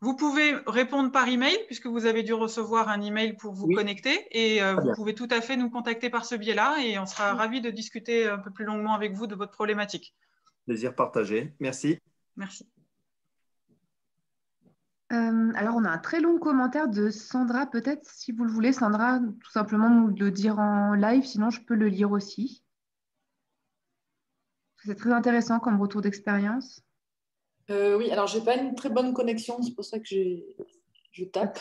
Vous pouvez répondre par email, puisque vous avez dû recevoir un email pour vous connecter, et vous pouvez tout à fait nous contacter par ce biais-là, et on sera ravis de discuter un peu plus longuement avec vous de votre problématique. Plaisir partagé. Merci. Merci. Alors, on a un très long commentaire de Sandra. Peut-être, si vous le voulez, Sandra, tout simplement nous le dire en live, sinon je peux le lire aussi. C'est très intéressant comme retour d'expérience. Oui, alors j'ai pas une très bonne connexion, c'est pour ça que je tape.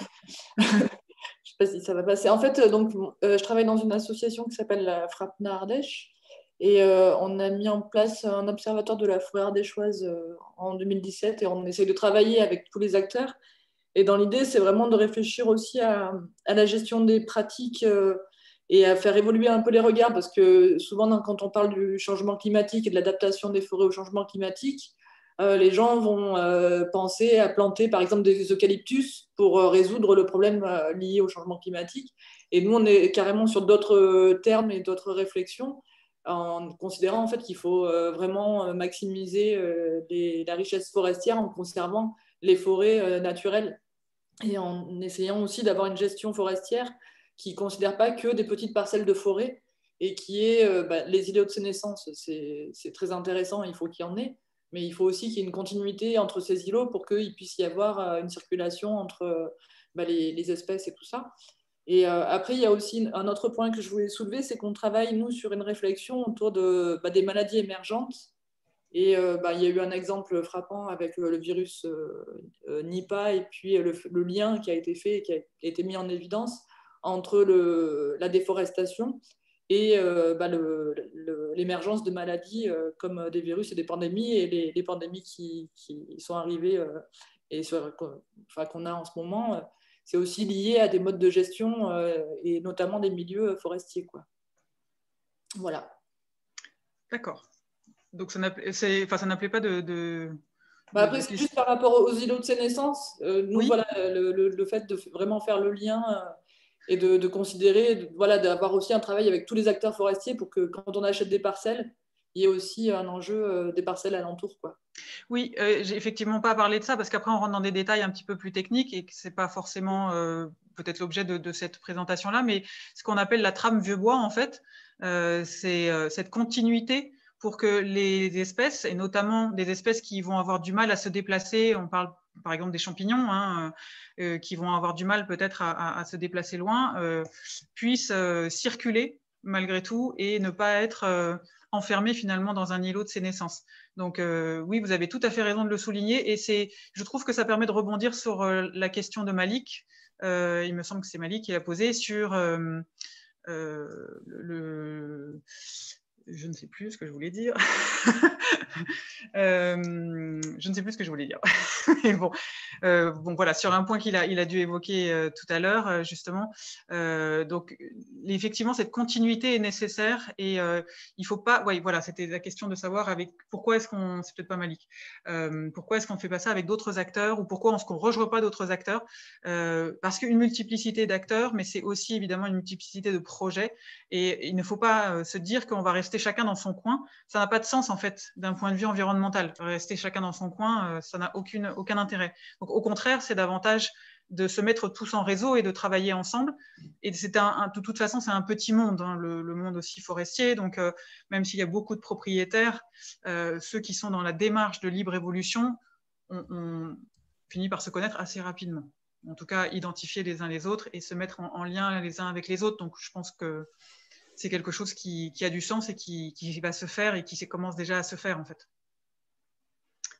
Je sais pas si ça va passer. En fait, je travaille dans une association qui s'appelle la Frapna Ardèche et on a mis en place un observatoire de la forêt ardéchoise en 2017 et on essaie de travailler avec tous les acteurs. Et dans l'idée, c'est vraiment de réfléchir aussi à la gestion des pratiques et à faire évoluer un peu les regards parce que souvent, quand on parle du changement climatique et de l'adaptation des forêts au changement climatique, les gens vont penser à planter par exemple des eucalyptus pour résoudre le problème lié au changement climatique. Et nous, on est carrément sur d'autres termes et d'autres réflexions en considérant en fait qu'il faut vraiment maximiser la richesse forestière en conservant les forêts naturelles et en essayant aussi d'avoir une gestion forestière qui ne considère pas que des petites parcelles de forêt et qui est les îlots de sénescence. C'est très intéressant, il faut qu'il y en ait. Mais il faut aussi qu'il y ait une continuité entre ces îlots pour qu'il puisse y avoir une circulation entre les espèces et tout ça. Et après, il y a aussi un autre point que je voulais soulever, c'est qu'on travaille, nous, sur une réflexion autour des maladies émergentes. Et il y a eu un exemple frappant avec le virus Nipah et puis le lien qui a été fait, qui a été mis en évidence entre la déforestation et l'émergence de maladies comme des virus et des pandémies, et les pandémies qui sont arrivées qu'on a en ce moment, c'est aussi lié à des modes de gestion et notamment des milieux forestiers, quoi. Voilà. D'accord. Donc ça n'appelait pas de... Après, c'est juste par rapport aux îlots de sénescence. Nous, oui. Voilà, le fait de vraiment faire le lien et de considérer, d'avoir aussi un travail avec tous les acteurs forestiers pour que quand on achète des parcelles, il y ait aussi un enjeu des parcelles alentours, quoi. Oui, j'ai effectivement pas parlé de ça parce qu'après on rentre dans des détails un petit peu plus techniques et que c'est pas forcément peut-être l'objet de cette présentation-là, mais ce qu'on appelle la trame vieux bois, en fait, c'est cette continuité pour que les espèces, et notamment des espèces qui vont avoir du mal à se déplacer, on parle par exemple des champignons, hein, qui vont avoir du mal peut-être à se déplacer loin, puissent circuler malgré tout et ne pas être enfermés finalement dans un îlot de sénescence. Donc oui, vous avez tout à fait raison de le souligner, et je trouve que ça permet de rebondir sur la question de Malik. Il me semble que c'est Malik qui l'a posé sur je ne sais plus ce que je voulais dire. Je ne sais plus ce que je voulais dire. Mais bon, voilà, sur un point il a dû évoquer tout à l'heure, justement. Donc, effectivement, cette continuité est nécessaire, et il faut pas. Oui, voilà, c'était la question de savoir pourquoi est-ce qu'on. C'est peut-être pas Malik. Pourquoi est-ce qu'on ne fait pas ça avec d'autres acteurs, ou pourquoi est-ce qu'on ne rejoint pas d'autres acteurs, parce qu'une multiplicité d'acteurs, mais c'est aussi évidemment une multiplicité de projets, et il ne faut pas se dire qu'on va rester chacun dans son coin. Ça n'a pas de sens, en fait, d'un point de vue environnemental. Rester chacun dans son coin, ça n'a aucun intérêt. Donc, au contraire, c'est davantage de se mettre tous en réseau et de travailler ensemble. Et de toute façon, c'est un petit monde, hein, le monde aussi forestier. Donc, même s'il y a beaucoup de propriétaires, ceux qui sont dans la démarche de libre évolution on finit par se connaître assez rapidement. En tout cas, identifier les uns les autres et se mettre en lien les uns avec les autres. Donc, je pense que c'est quelque chose qui a du sens et qui va se faire et qui commence déjà à se faire, en fait.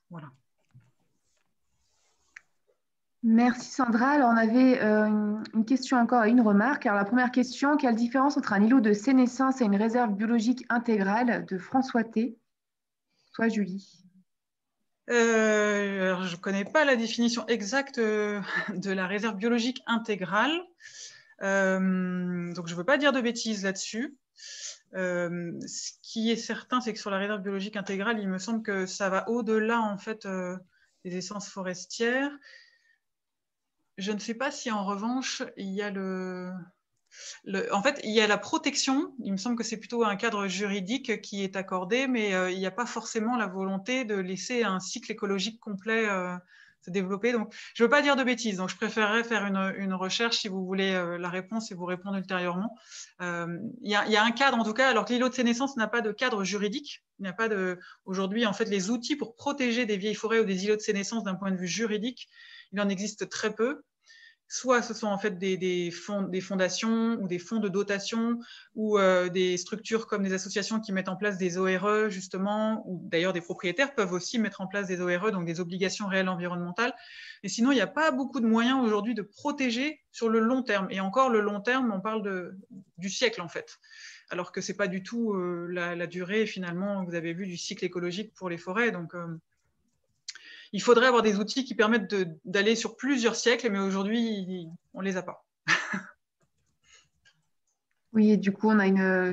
Voilà. Merci Sandra. Alors, on avait une question encore et une remarque. Alors, la première question, quelle différence entre un îlot de sénescence et une réserve biologique intégrale, de François T. Toi, Julie. Alors, je ne connais pas la définition exacte de la réserve biologique intégrale. Donc, je ne veux pas dire de bêtises là-dessus. Ce qui est certain, c'est que sur la réserve biologique intégrale, il me semble que ça va au-delà, en fait, des essences forestières. Je ne sais pas si, en revanche, il y a en fait, il y a la protection. Il me semble que c'est plutôt un cadre juridique qui est accordé, mais il n'y a pas forcément la volonté de laisser un cycle écologique complet se développer. Donc, je ne veux pas dire de bêtises. Donc, je préférerais faire une recherche si vous voulez la réponse et vous répondre ultérieurement. Il y a un cadre, en tout cas, alors que l'îlot de sénescence n'a pas de cadre juridique. Il n'y a pas aujourd'hui, en fait, les outils pour protéger des vieilles forêts ou des îlots de sénescence d'un point de vue juridique, il en existe très peu. Soit ce sont en fait des fondations ou des fonds de dotation ou des structures comme des associations qui mettent en place des ORE justement, ou d'ailleurs des propriétaires peuvent aussi mettre en place des ORE, donc des obligations réelles environnementales. Et sinon, il n'y a pas beaucoup de moyens aujourd'hui de protéger sur le long terme. Et encore, le long terme, on parle du siècle en fait. Alors que ce n'est pas du tout la durée finalement, vous avez vu, du cycle écologique pour les forêts. Donc, il faudrait avoir des outils qui permettent d'aller sur plusieurs siècles, mais aujourd'hui, on ne les a pas. Oui, et du coup, on a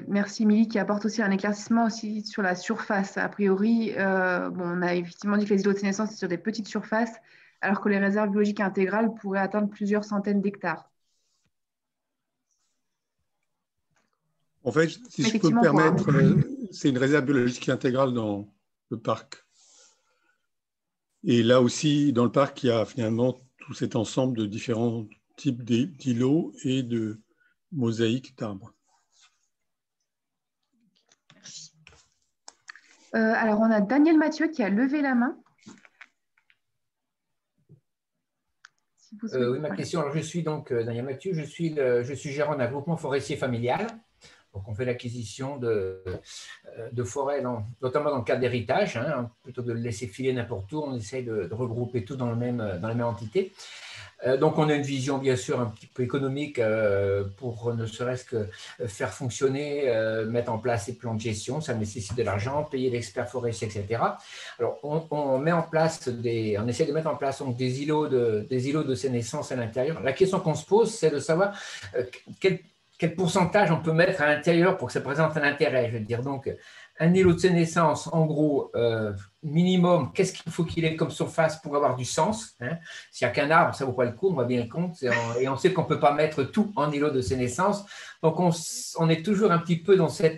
merci Émilie qui apporte aussi un éclaircissement aussi sur la surface. A priori, on a effectivement dit que les îlots de sénescence sont sur des petites surfaces, alors que les réserves biologiques intégrales pourraient atteindre plusieurs centaines d'hectares. En fait, si je peux me permettre, c'est une réserve biologique intégrale dans le parc. Et là aussi, dans le parc, il y a finalement tout cet ensemble de différents types d'îlots et de mosaïques d'arbres. Alors, on a Daniel Mathieu qui a levé la main. Si oui, ma question. Alors, je suis donc Daniel Mathieu, je suis gérant d'un groupement forestier familial. Donc, on fait l'acquisition de forêts, notamment dans le cadre d'héritage. Hein, plutôt que de le laisser filer n'importe où, on essaye de regrouper tout dans la même entité. Donc, on a une vision, bien sûr, un petit peu économique pour ne serait-ce que faire fonctionner, mettre en place les plans de gestion. Ça nécessite de l'argent, payer l'expert forestier, etc. Alors, on met en place on essaie de mettre en place donc, des îlots de sénescence à l'intérieur. La question qu'on se pose, c'est de savoir quel pourcentage on peut mettre à l'intérieur pour que ça présente un intérêt. Je veux dire, donc, un îlot de sénescence, en gros, minimum, qu'est-ce qu'il faut qu'il ait comme surface pour avoir du sens, hein? S'il n'y a qu'un arbre, ça ne vaut pas le coup, on voit bien le compte. Et on sait qu'on ne peut pas mettre tout en îlot de sénescence. Donc, on est toujours un petit peu dans ce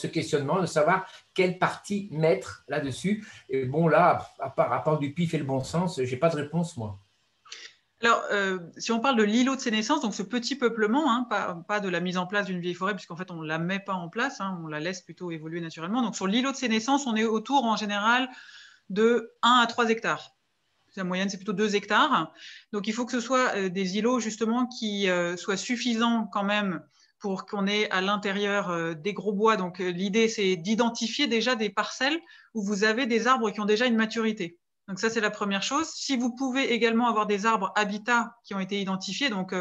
questionnement de savoir quelle partie mettre là-dessus. Et bon, là, à part du pif et le bon sens, je n'ai pas de réponse, moi. Alors, si on parle de l'îlot de sénescence, donc ce petit peuplement, hein, pas de la mise en place d'une vieille forêt, puisqu'en fait, on ne la met pas en place, hein, on la laisse plutôt évoluer naturellement. Donc, sur l'îlot de sénescence, on est autour, en général, de 1 à 3 hectares. La moyenne, c'est plutôt 2 hectares. Donc, il faut que ce soit des îlots, justement, qui soient suffisants quand même pour qu'on ait à l'intérieur des gros bois. Donc, l'idée, c'est d'identifier déjà des parcelles où vous avez des arbres qui ont déjà une maturité. Donc ça, c'est la première chose. Si vous pouvez également avoir des arbres habitats qui ont été identifiés, donc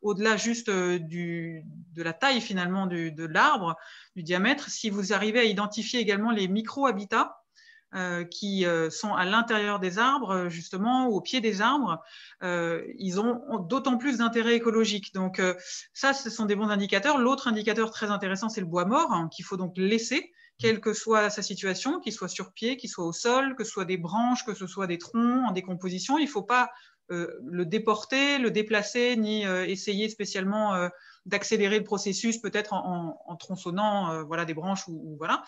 au-delà juste de la taille finalement de l'arbre, du diamètre, si vous arrivez à identifier également les micro-habitats qui sont à l'intérieur des arbres, justement, ou au pied des arbres, ils ont d'autant plus d'intérêt écologique. Donc ça, ce sont des bons indicateurs. L'autre indicateur très intéressant, c'est le bois mort, hein, qu'il faut donc laisser, quelle que soit sa situation, qu'il soit sur pied, qu'il soit au sol, que ce soit des branches, que ce soit des troncs en décomposition. Il ne faut pas le déporter, le déplacer, ni essayer spécialement d'accélérer le processus, peut-être en tronçonnant voilà, des branches. Voilà.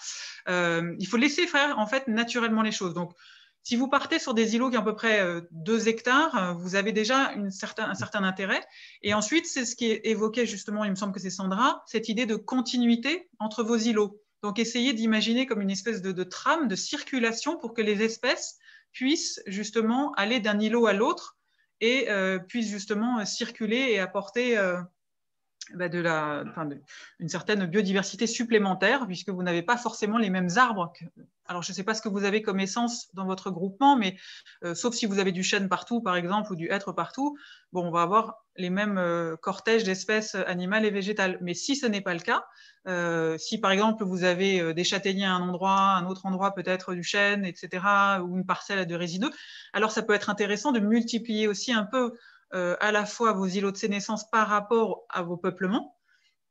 Il faut laisser faire en fait naturellement les choses. Donc, si vous partez sur des îlots qui ont à peu près 2 hectares, vous avez déjà un certain intérêt. Et ensuite, c'est ce qui est évoqué justement, il me semble que c'est Sandra, cette idée de continuité entre vos îlots. Donc, essayez d'imaginer comme une espèce de trame, de circulation pour que les espèces puissent justement aller d'un îlot à l'autre et puissent justement circuler et apporter une certaine biodiversité supplémentaire, puisque vous n'avez pas forcément les mêmes arbres. Alors, je ne sais pas ce que vous avez comme essence dans votre groupement, mais sauf si vous avez du chêne partout, par exemple, ou du hêtre partout, bon, on va avoir les mêmes cortèges d'espèces animales et végétales. Mais si ce n'est pas le cas, si par exemple vous avez des châtaigniers à un endroit, un autre endroit peut-être du chêne, etc., ou une parcelle de résineux, alors ça peut être intéressant de multiplier aussi un peu à la fois vos îlots de sénescence par rapport à vos peuplements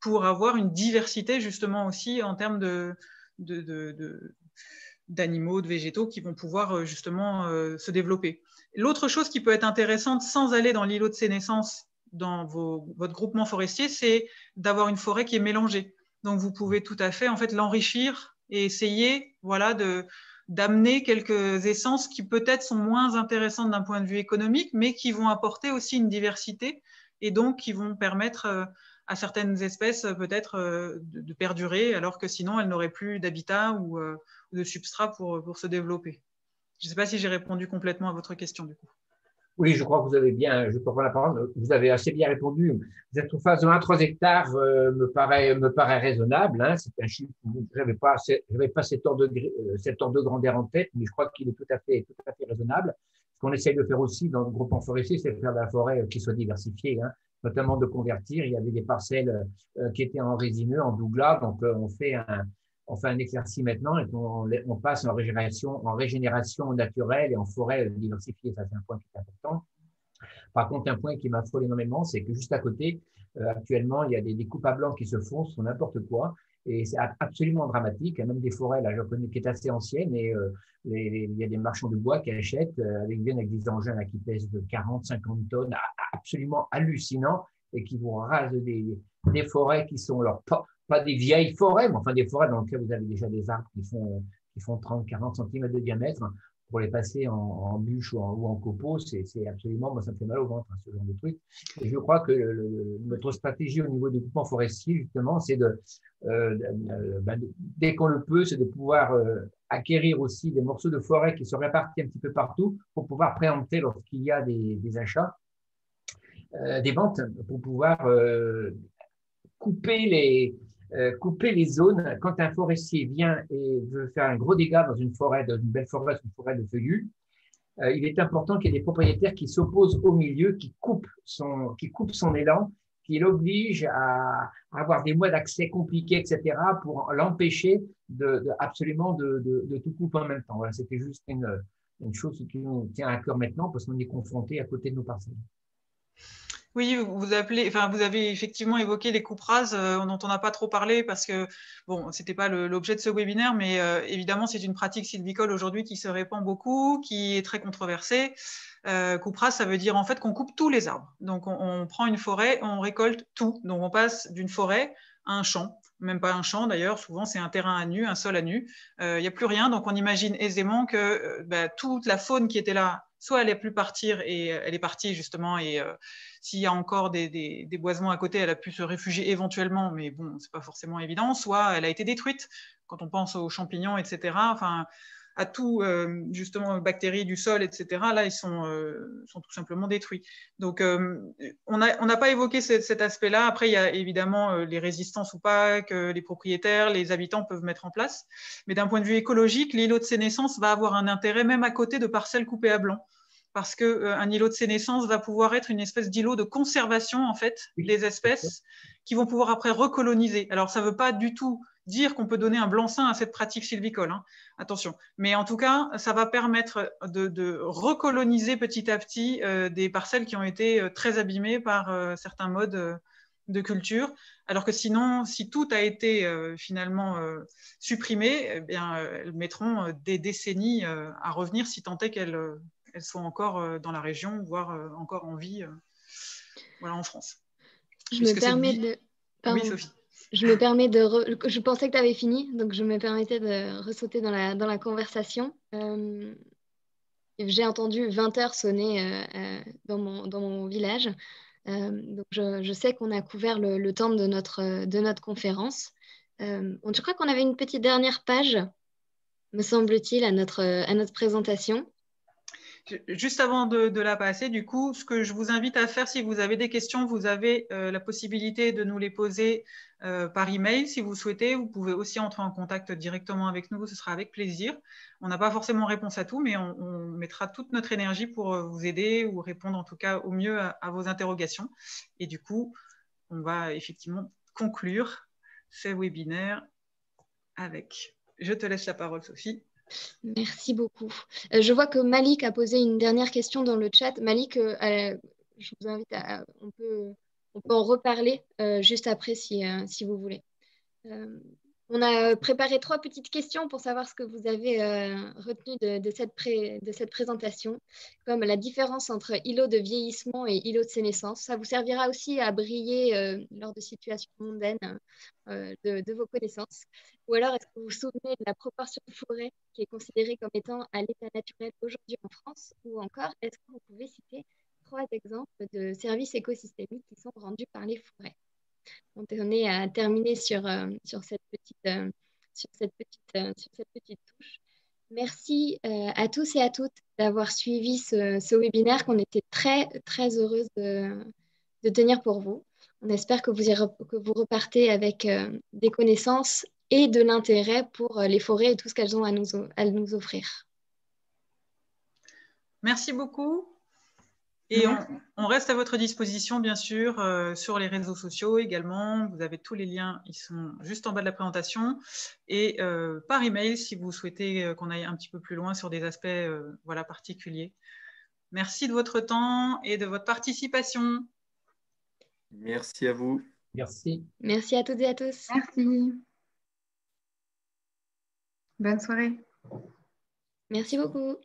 pour avoir une diversité justement aussi en termes d'animaux, de végétaux qui vont pouvoir justement se développer. L'autre chose qui peut être intéressante sans aller dans l'îlot de sénescence dans votre groupement forestier, c'est d'avoir une forêt qui est mélangée. Donc vous pouvez tout à fait en fait l'enrichir et essayer voilà, d'amener quelques essences qui peut-être sont moins intéressantes d'un point de vue économique, mais qui vont apporter aussi une diversité et donc qui vont permettre à certaines espèces peut-être de perdurer, alors que sinon elles n'auraient plus d'habitat ou de substrat pour se développer. Je ne sais pas si j'ai répondu complètement à votre question du coup. Oui, je crois que vous avez bien, je peux prendre la parole, vous avez assez bien répondu. Vous êtes en phase de 1,3 hectares me paraît raisonnable. Hein. C'est un chiffre, je n'avais pas cet ordre de grandeur en tête, mais je crois qu'il est tout à fait raisonnable. Ce qu'on essaye de faire aussi dans le groupement forestier, c'est de faire de la forêt qui soit diversifiée, hein, notamment de convertir. Il y avait des parcelles qui étaient en résineux, en douglas, donc on fait un éclairci maintenant et on passe en régénération naturelle et en forêt diversifiée. Ça, c'est un point qui est important. Par contre, un point qui m'affole énormément, c'est que juste à côté, actuellement, il y a des coupes à blanc qui se font sur n'importe quoi. Et c'est absolument dramatique. Il y a même des forêts, là, je connais, qui est assez ancienne. Et il y a des marchands de bois qui achètent, viennent avec des engins là, qui pèsent de 40, 50 tonnes, absolument hallucinants, et qui vous rasent des forêts qui sont pas des vieilles forêts, mais enfin des forêts dans lesquelles vous avez déjà des arbres qui font 30, 40 cm de diamètre. Pour les passer en bûche ou en copeaux, c'est absolument, moi ça me fait mal au ventre, hein, ce genre de truc. Et je crois que notre stratégie au niveau du groupement forestier, justement, c'est dès qu'on le peut, c'est de pouvoir acquérir aussi des morceaux de forêt qui sont répartis un petit peu partout pour pouvoir préempter lorsqu'il y a des achats, des ventes, pour pouvoir couper les zones. Quand un forestier vient et veut faire un gros dégât dans une belle forêt, une forêt de feuillus, il est important qu'il y ait des propriétaires qui s'opposent au milieu, qui coupent son élan, qui l'obligent à avoir des voies d'accès compliquées, etc., pour l'empêcher absolument de tout couper en même temps. Voilà, c'était juste une chose qui nous tient à cœur maintenant parce qu'on est confronté à côté de nos parcelles. Oui, vous avez effectivement évoqué les coupes rases dont on n'a pas trop parlé parce que, bon, ce n'était pas l'objet de ce webinaire, mais évidemment, c'est une pratique sylvicole aujourd'hui qui se répand beaucoup, qui est très controversée. Coupe rase, ça veut dire en fait qu'on coupe tous les arbres. Donc, on prend une forêt, on récolte tout. Donc, on passe d'une forêt à un champ. Même pas un champ d'ailleurs, souvent c'est un terrain à nu, un sol à nu. Il n'y a plus rien, donc on imagine aisément que toute la faune qui était là soit elle a pu partir et elle est partie justement, et s'il y a encore des boisements à côté, elle a pu se réfugier éventuellement, mais bon, c'est pas forcément évident, soit elle a été détruite, quand on pense aux champignons, etc., enfin, à tout, justement, bactéries du sol, etc., là, ils sont tout simplement détruits. Donc, on n'a pas évoqué cet aspect-là. Après, il y a évidemment les résistances ou pas que les propriétaires, les habitants peuvent mettre en place. Mais d'un point de vue écologique, l'îlot de sénescence va avoir un intérêt même à côté de parcelles coupées à blanc. Parce qu'un îlot de sénescence va pouvoir être une espèce d'îlot de conservation, en fait, des espèces qui vont pouvoir après recoloniser. Alors, ça ne veut pas du tout dire qu'on peut donner un blanc-seing à cette pratique sylvicole, hein. Attention. Mais en tout cas, ça va permettre de recoloniser petit à petit des parcelles qui ont été très abîmées par certains modes de culture. Alors que sinon, si tout a été finalement supprimé, eh bien, elles mettront des décennies à revenir, si tant est qu'elles sont encore dans la région, voire encore en vie voilà, en France. Je me permets de... Pardon. Oui, Sophie. Je me permets de... Je pensais que tu avais fini, donc je me permettais de ressauter dans la conversation. J'ai entendu 20 heures sonner dans mon village. Donc je sais qu'on a couvert le temps de notre conférence. Je crois qu'on avait une petite dernière page, me semble-t-il, à notre présentation. Juste avant de la passer, du coup, ce que je vous invite à faire, si vous avez des questions, vous avez la possibilité de nous les poser par email. Si vous souhaitez, vous pouvez aussi entrer en contact directement avec nous, ce sera avec plaisir. On n'a pas forcément réponse à tout, mais on mettra toute notre énergie pour vous aider ou répondre en tout cas au mieux à vos interrogations. Et du coup, on va effectivement conclure ces webinaires avec... Je te laisse la parole, Sophie. Merci beaucoup. Je vois que Malik a posé une dernière question dans le chat. Malik, je vous invite on peut en reparler juste après si vous voulez. On a préparé 3 petites questions pour savoir ce que vous avez retenu de cette présentation, comme la différence entre îlot de vieillissement et îlot de sénescence. Ça vous servira aussi à briller lors de situations mondaines de vos connaissances. Ou alors, est-ce que vous vous souvenez de la proportion de forêt qui est considérée comme étant à l'état naturel aujourd'hui en France? Ou encore, est-ce que vous pouvez citer 3 exemples de services écosystémiques qui sont rendus par les forêts? On est à terminer sur cette petite touche. Merci à tous et à toutes d'avoir suivi ce webinaire qu'on était très, très heureuse de tenir pour vous. On espère que vous repartez avec des connaissances et de l'intérêt pour les forêts et tout ce qu'elles ont à nous offrir. Merci beaucoup. Et on reste à votre disposition, bien sûr, sur les réseaux sociaux également. Vous avez tous les liens, ils sont juste en bas de la présentation. Et par email, si vous souhaitez qu'on aille un petit peu plus loin sur des aspects voilà, particuliers. Merci de votre temps et de votre participation. Merci à vous. Merci. Merci à toutes et à tous. Merci. Bonne soirée. Merci beaucoup.